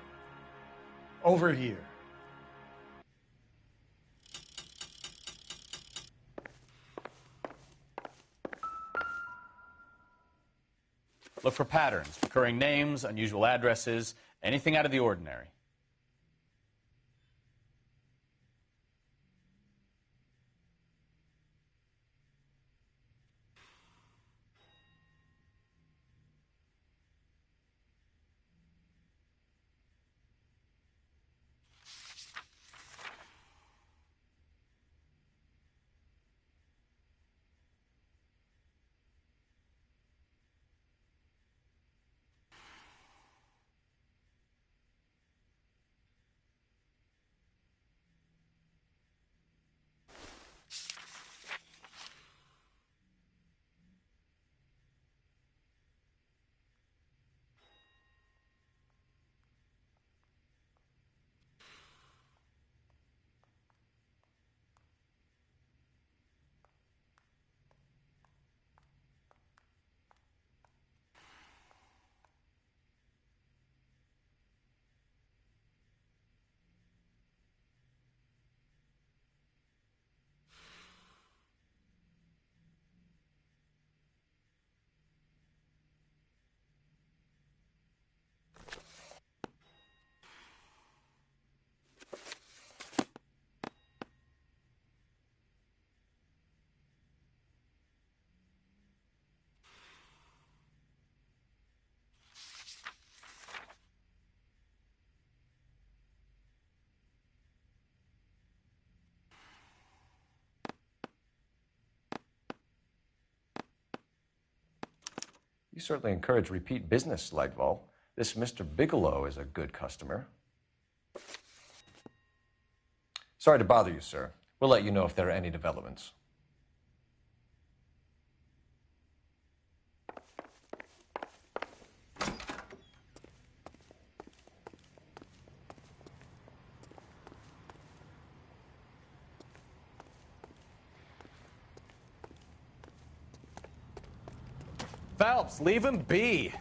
Over here. Look for patterns, recurring names, unusual addresses, anything out of the ordinary. You certainly encourage repeat business, Lightval. This Mr. Bigelow is a good customer. Sorry to bother you, sir. We'll let you know if there are any developments. Phelps, leave him be.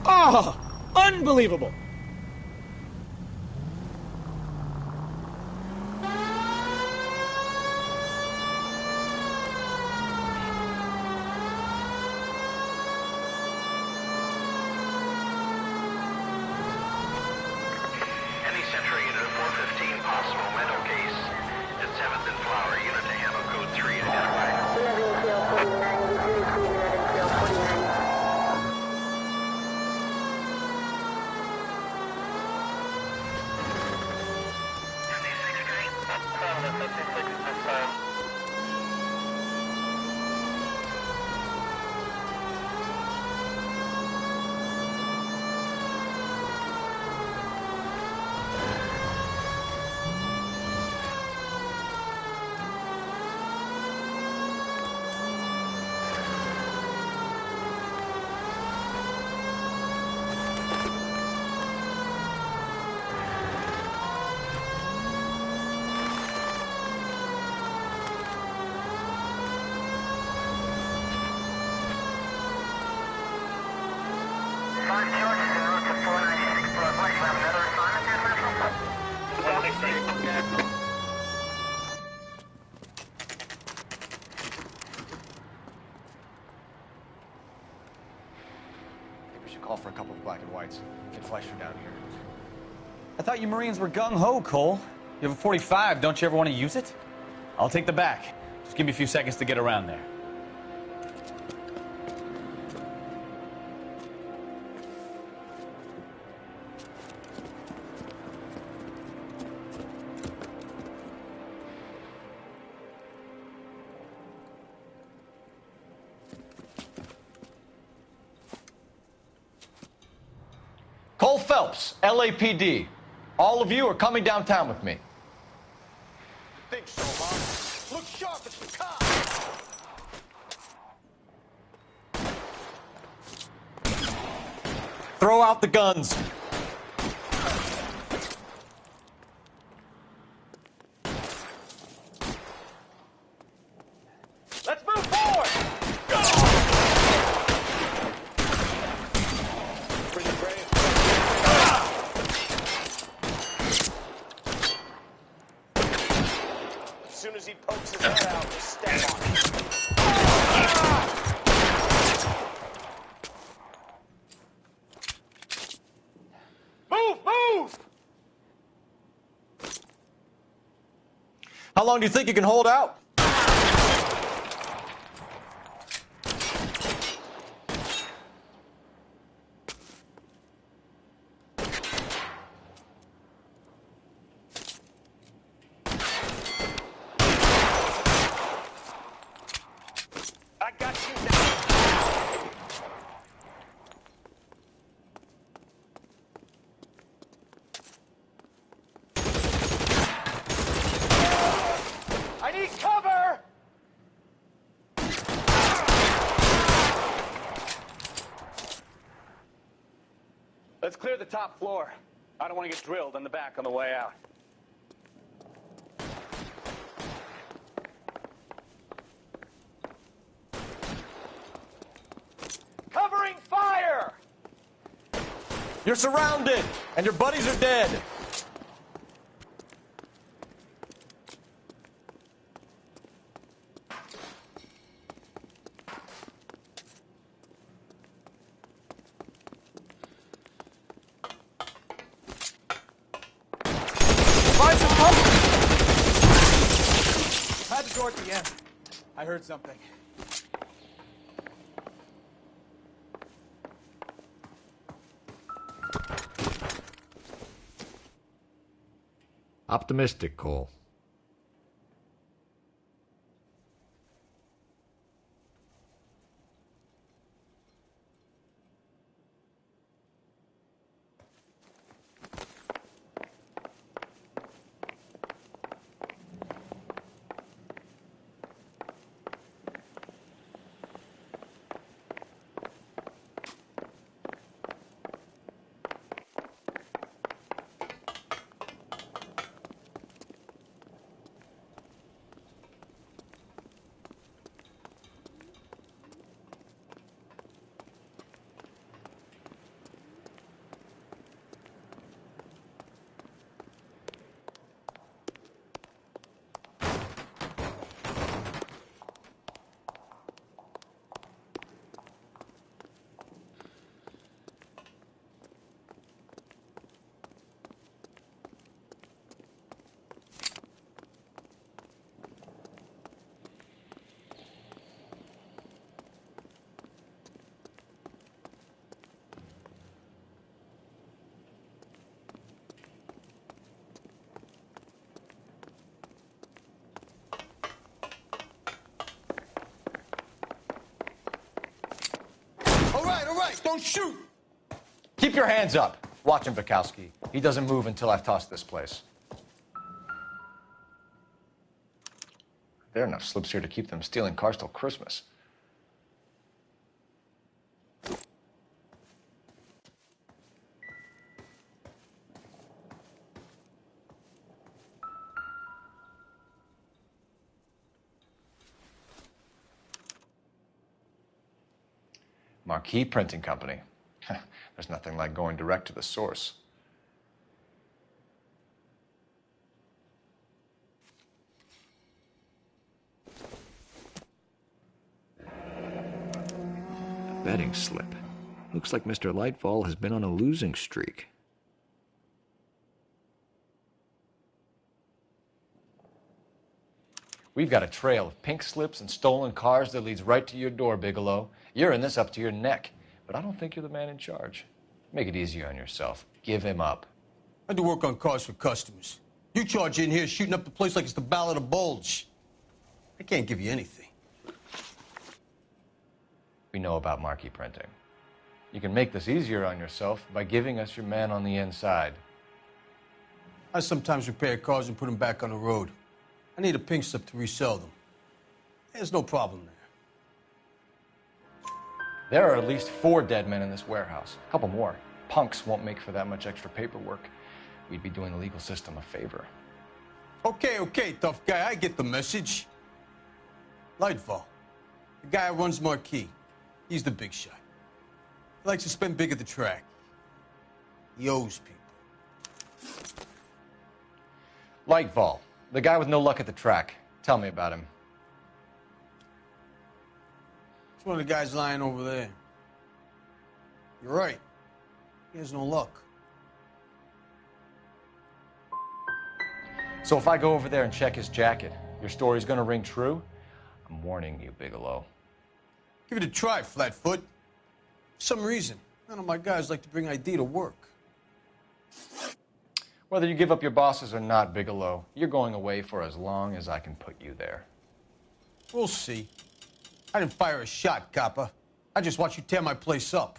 Oh, unbelievable. Any Central unit of 415 possible mental case at 7th and Flower. Unit to handle code 3 identified. We should call for a couple of black and whites. Get Fleischer down here. I thought you Marines were gung-ho, Cole. You have a 45. Don't you ever want to use it? I'll take the back. Just give me a few seconds to get around there. Cole Phelps, LAPD. All of you are coming downtown with me. Think so, huh? Look sharp, it's the cop. Throw out the guns. Let's move forward. Pretty brave. As soon as he pokes his head out, just step on it. Move! How long do you think you can hold out? I got you now. I need cover! Let's clear the top floor. I don't want to get drilled in the back on the way out. Covering fire! You're surrounded, and your buddies are dead. Had the door at the end. I heard something. Optimistic, Cole. All right, don't shoot! Keep your hands up. Watch him, Bukowski. He doesn't move until I've tossed this place. There are enough slips here to keep them stealing cars till Christmas. Marquee Printing Company. There's nothing like going direct to the source. Betting slip. Looks like Mr. Lightfall has been on a losing streak. We've got a trail of pink slips and stolen cars that leads right to your door, Bigelow. You're in this up to your neck, but I don't think you're the man in charge. Make it easier on yourself. Give him up. I do work on cars for customers. You charge in here shooting up the place like it's the Ballad of Bulge. I can't give you anything. We know about marquee printing. You can make this easier on yourself by giving us your man on the inside. I sometimes repair cars and put them back on the road. I need a pink slip to resell them. There's no problem there. There are at least 4 dead men in this warehouse. A couple more. Punks won't make for that much extra paperwork. We'd be doing the legal system a favor. Okay, tough guy. I get the message. Lightfall, the guy who runs Marquee. He's the big shot. He likes to spend big at the track. He owes people. Lightfall, the guy with no luck at the track. Tell me about him. It's one of the guys lying over there. You're right. He has no luck. So if I go over there and check his jacket, your story's gonna ring true? I'm warning you, Bigelow. Give it a try, Flatfoot. For some reason, none of my guys like to bring ID to work. Whether you give up your bosses or not, Bigelow, you're going away for as long as I can put you there. We'll see. I didn't fire a shot, copper. I just watched you tear my place up.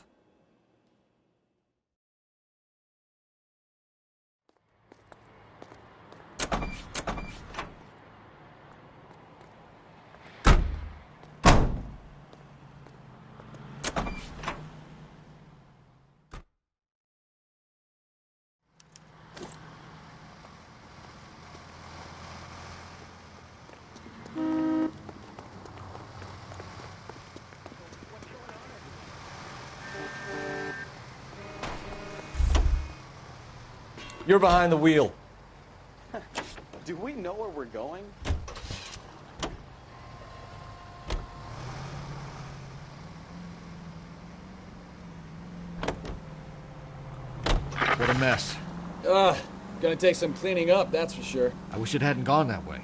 You're behind the wheel. Do we know where we're going? What a mess. Gonna take some cleaning up, that's for sure. I wish it hadn't gone that way.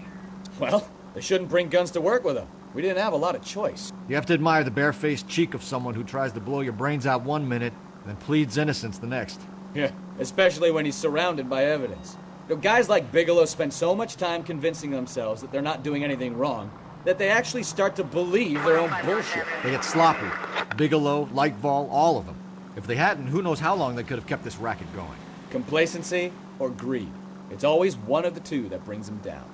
Well, they shouldn't bring guns to work with them. We didn't have a lot of choice. You have to admire the barefaced cheek of someone who tries to blow your brains out one minute, then pleads innocence the next. Yeah, especially when he's surrounded by evidence. Guys like Bigelow spend so much time convincing themselves that they're not doing anything wrong that they actually start to believe their own bullshit. They get sloppy. Bigelow, Lightval, all of them. If they hadn't, who knows how long they could have kept this racket going. Complacency or greed. It's always one of the two that brings them down.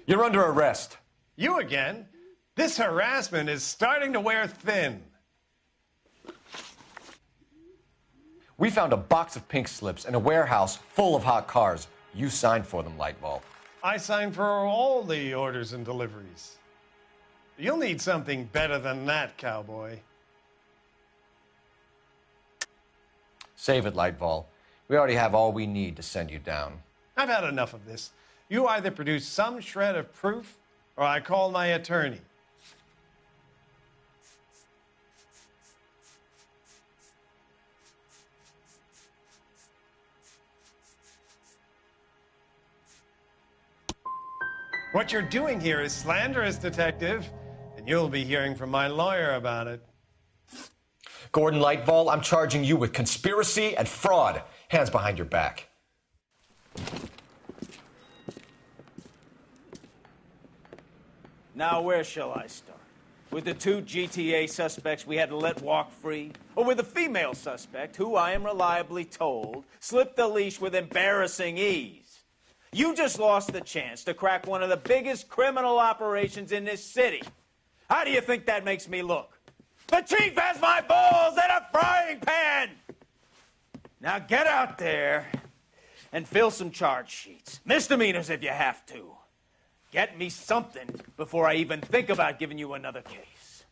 You're under arrest. You again? This harassment is starting to wear thin. We found a box of pink slips in a warehouse full of hot cars. You signed for them, Lightval. I signed for all the orders and deliveries. You'll need something better than that, cowboy. Save it, Lightval. We already have all we need to send you down. I've had enough of this. You either produce some shred of proof, or I call my attorney. What you're doing here is slanderous, detective, and you'll be hearing from my lawyer about it. Gordon Lightval, I'm charging you with conspiracy and fraud. Hands behind your back. Now, where shall I start? With the two GTA suspects we had to let walk free? Or with the female suspect, who I am reliably told slipped the leash with embarrassing ease? You just lost the chance to crack one of the biggest criminal operations in this city. How do you think that makes me look? The chief has my balls in a frying pan! Now get out there and fill some charge sheets. Misdemeanors if you have to. Get me something before I even think about giving you another case.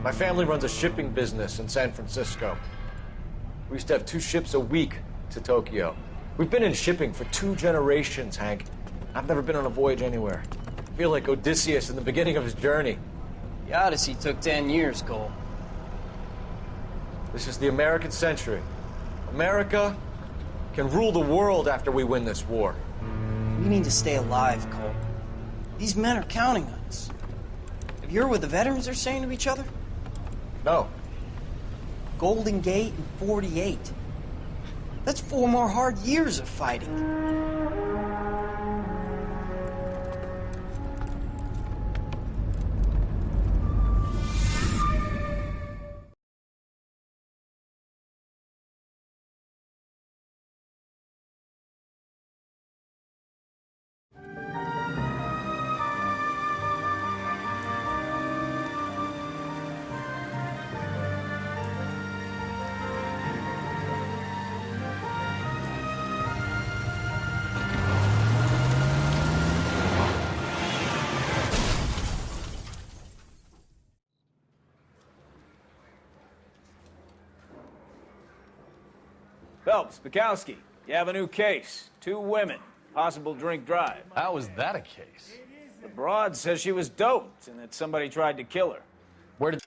My family runs a shipping business in San Francisco. We used to have 2 ships a week to Tokyo. We've been in shipping for 2 generations, Hank. I've never been on a voyage anywhere. I feel like Odysseus in the beginning of his journey. The Odyssey took 10 years, Cole. This is the American century. America can rule the world after we win this war. We need to stay alive, Cole. These men are counting on us. Have you heard what the veterans are saying to each other? No. Golden Gate and 48. That's 4 more hard years of fighting. Phelps, Bukowski, you have a new case. 2 women, possible drink drive. How is that a case? The broad says she was doped and that somebody tried to kill her. Where did...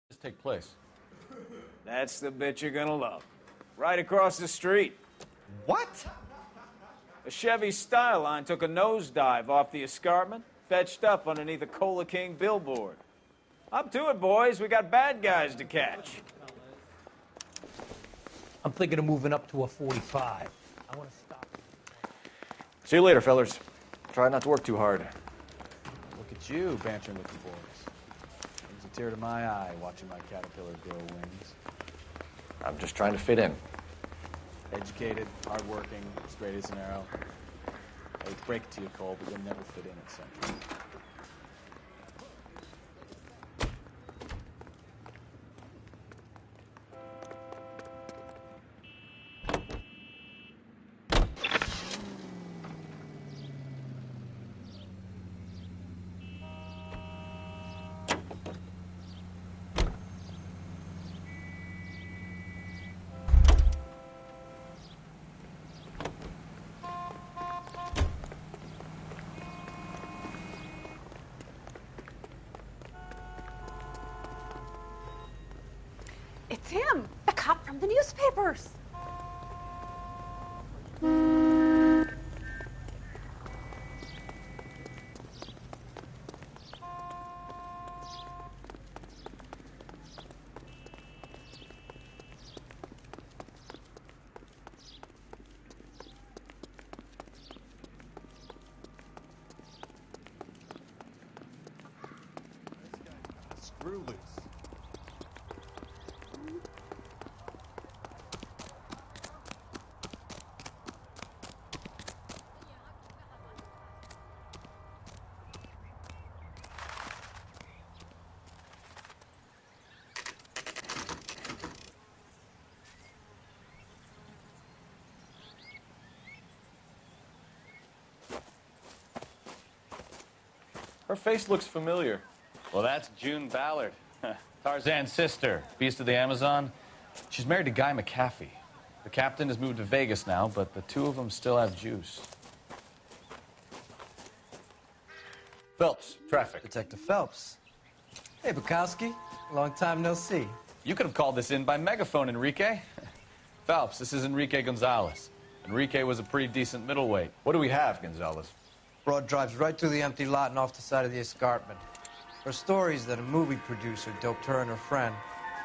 this take place? That's the bit you're gonna love. Right across the street. What? A Chevy Styline took a nosedive off the escarpment, fetched up underneath a Cola King billboard. Up to it, boys. We got bad guys to catch. I'm thinking of moving up to a 45. I want to stop. See you later, fellers. Try not to work too hard. Look at you, bantering with the boys. Brings a tear to my eye watching my caterpillar grow wings. I'm just trying to fit in. Educated, hardworking, straight as an arrow. I hate to break it to you, Cole, but you'll never fit in at Central. papers. Screw loose. Her face looks familiar. Well, that's June Ballard, Tarzan's sister, beast of the Amazon. She's married to Guy McAfee. The captain has moved to Vegas now, but the two of them still have juice. Phelps, traffic. Detective Phelps. Hey, Bukowski. Long time no see. You could have called this in by megaphone, Enrique. Phelps, this is Enrique Gonzalez. Enrique was a pretty decent middleweight. What do we have, Gonzalez? Broad drives right through the empty lot and off the side of the escarpment. Her story is that a movie producer doped her and her friend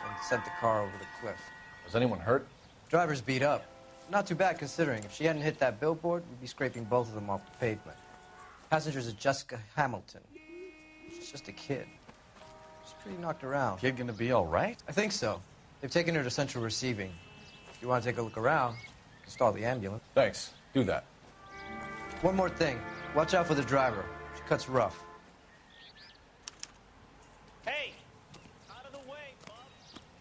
and sent the car over the cliff. Was anyone hurt? Driver's beat up. Not too bad considering. If she hadn't hit that billboard, we'd be scraping both of them off the pavement. Passengers are Jessica Hamilton. She's just a kid. She's pretty knocked around. Kid gonna be all right? I think so. They've taken her to central receiving. If you want to take a look around, you can stall the ambulance. Thanks. Do that. One more thing. Watch out for the driver. She cuts rough. Hey! Out of the way,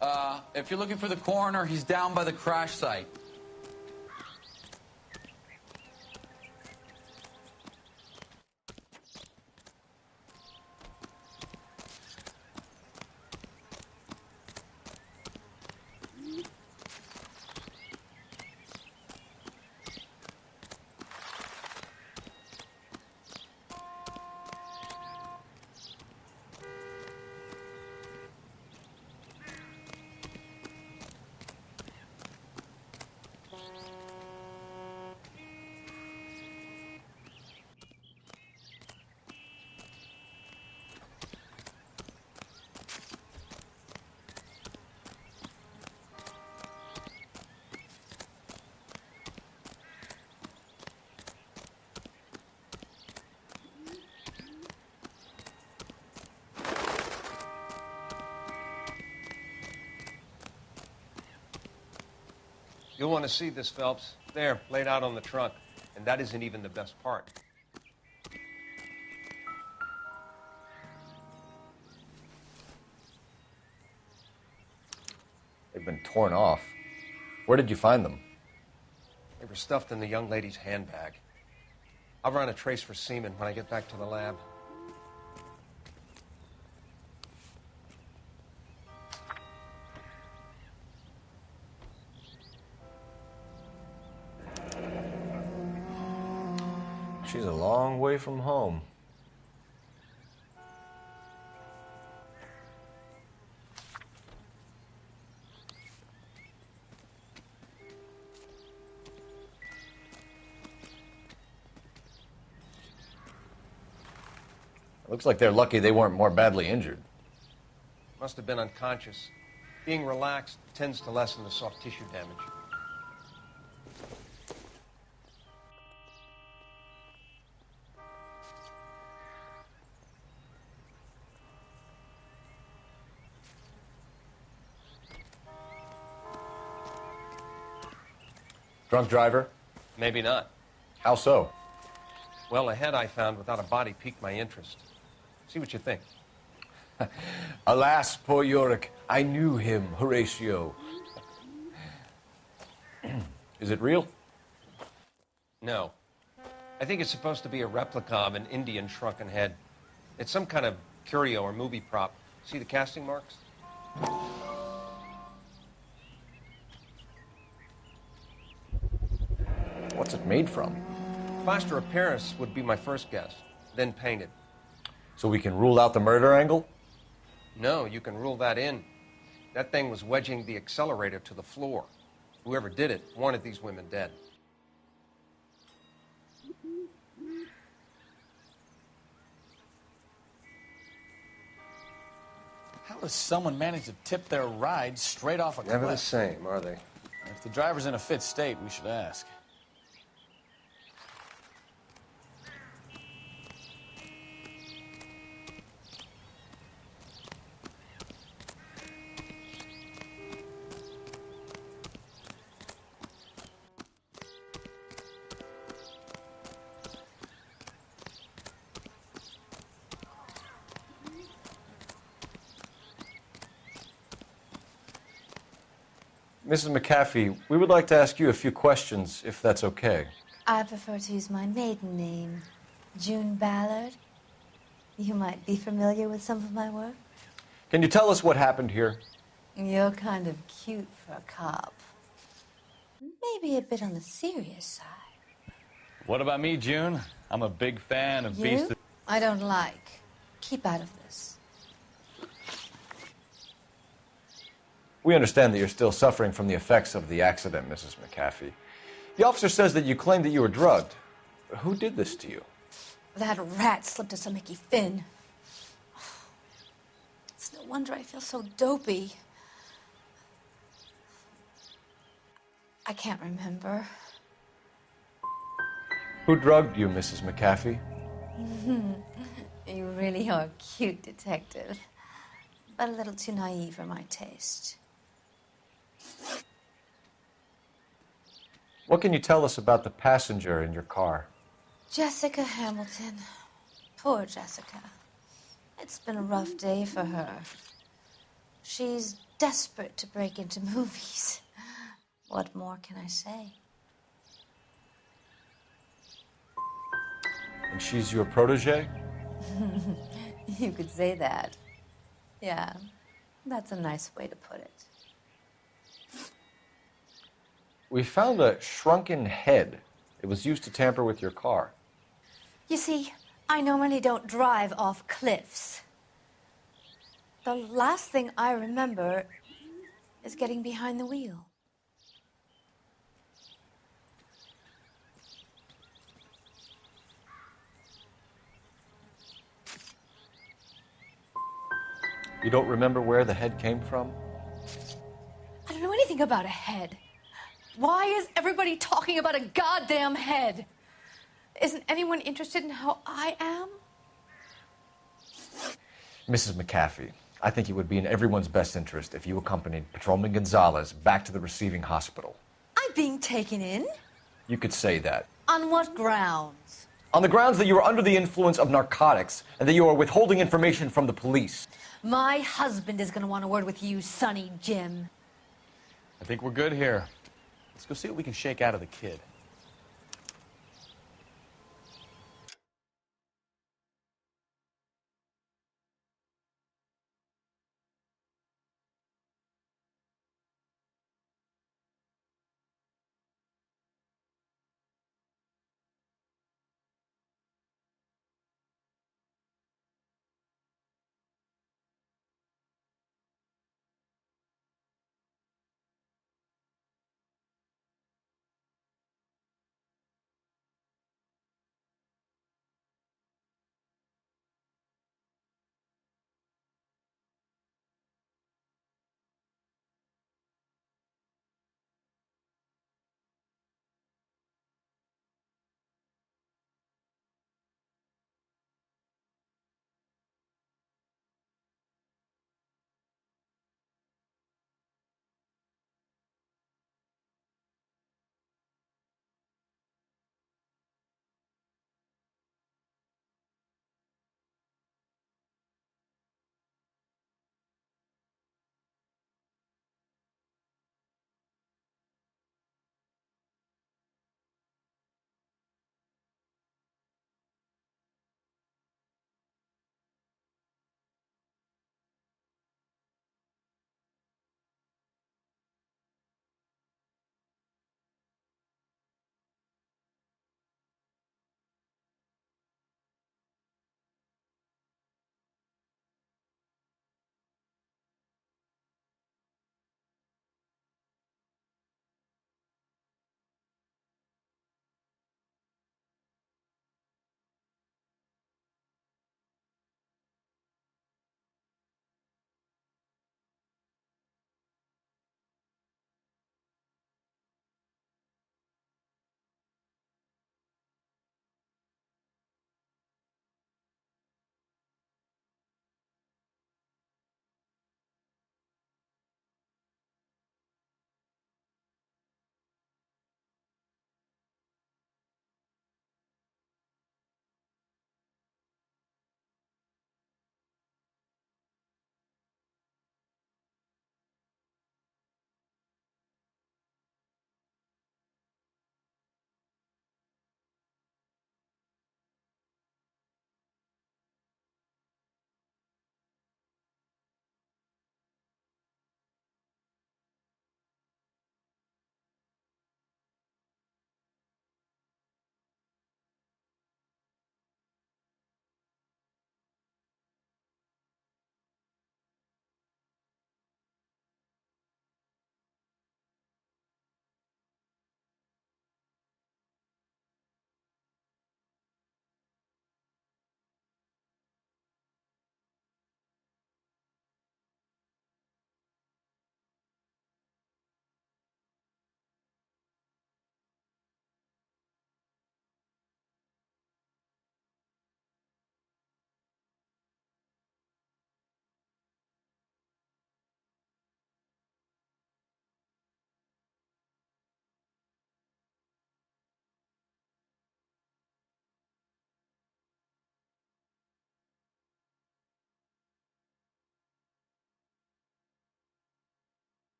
bub. If you're looking for the coroner, he's down by the crash site. You'll want to see this, Phelps. There, laid out on the trunk. And that isn't even the best part. They've been torn off. Where did you find them? They were stuffed in the young lady's handbag. I'll run a trace for semen when I get back to the lab. She's a long way from home. Looks like they're lucky they weren't more badly injured. Must have been unconscious. Being relaxed tends to lessen the soft tissue damage. Drunk driver? Maybe not. How so? Well, a head I found without a body piqued my interest. See what you think. Alas, poor Yorick. I knew him, Horatio. Is it real? No. I think it's supposed to be a replica of an Indian shrunken head. It's some kind of curio or movie prop. See the casting marks? What's it made from? Plaster of Paris would be my first guess, then painted. So we can rule out the murder angle? No, you can rule that in. That thing was wedging the accelerator to the floor. Whoever did it wanted these women dead. How does someone manage to tip their ride straight off a cliff? Never the same, are they? If the driver's in a fit state, we should ask. Mrs. McAfee, we would like to ask you a few questions, if that's okay. I prefer to use my maiden name, June Ballard. You might be familiar with some of my work. Can you tell us what happened here? You're kind of cute for a cop. Maybe a bit on the serious side. What about me, June? I'm a big fan of Beast. I don't like. Keep out of this. We understand that you're still suffering from the effects of the accident, Mrs. McAfee. The officer says that you claimed that you were drugged. Who did this to you? That rat slipped us a Mickey Finn. It's no wonder I feel so dopey. I can't remember. Who drugged you, Mrs. McAfee? You really are a cute detective, but a little too naive for my taste. What can you tell us about the passenger in your car? Jessica Hamilton. Poor Jessica. It's been a rough day for her. She's desperate to break into movies. What more can I say? And she's your protege? You could say that. Yeah, that's a nice way to put it. We found a shrunken head. It was used to tamper with your car. You see, I normally don't drive off cliffs. The last thing I remember is getting behind the wheel. You don't remember where the head came from? I don't know anything about a head. Why is everybody talking about a goddamn head? Isn't anyone interested in how I am? Mrs. McAfee, I think it would be in everyone's best interest if you accompanied Patrolman Gonzalez back to the receiving hospital. I'm being taken in? You could say that. On what grounds? On the grounds that you are under the influence of narcotics and that you are withholding information from the police. My husband is going to want a word with you, Sonny Jim. I think we're good here. Let's go see what we can shake out of the kid.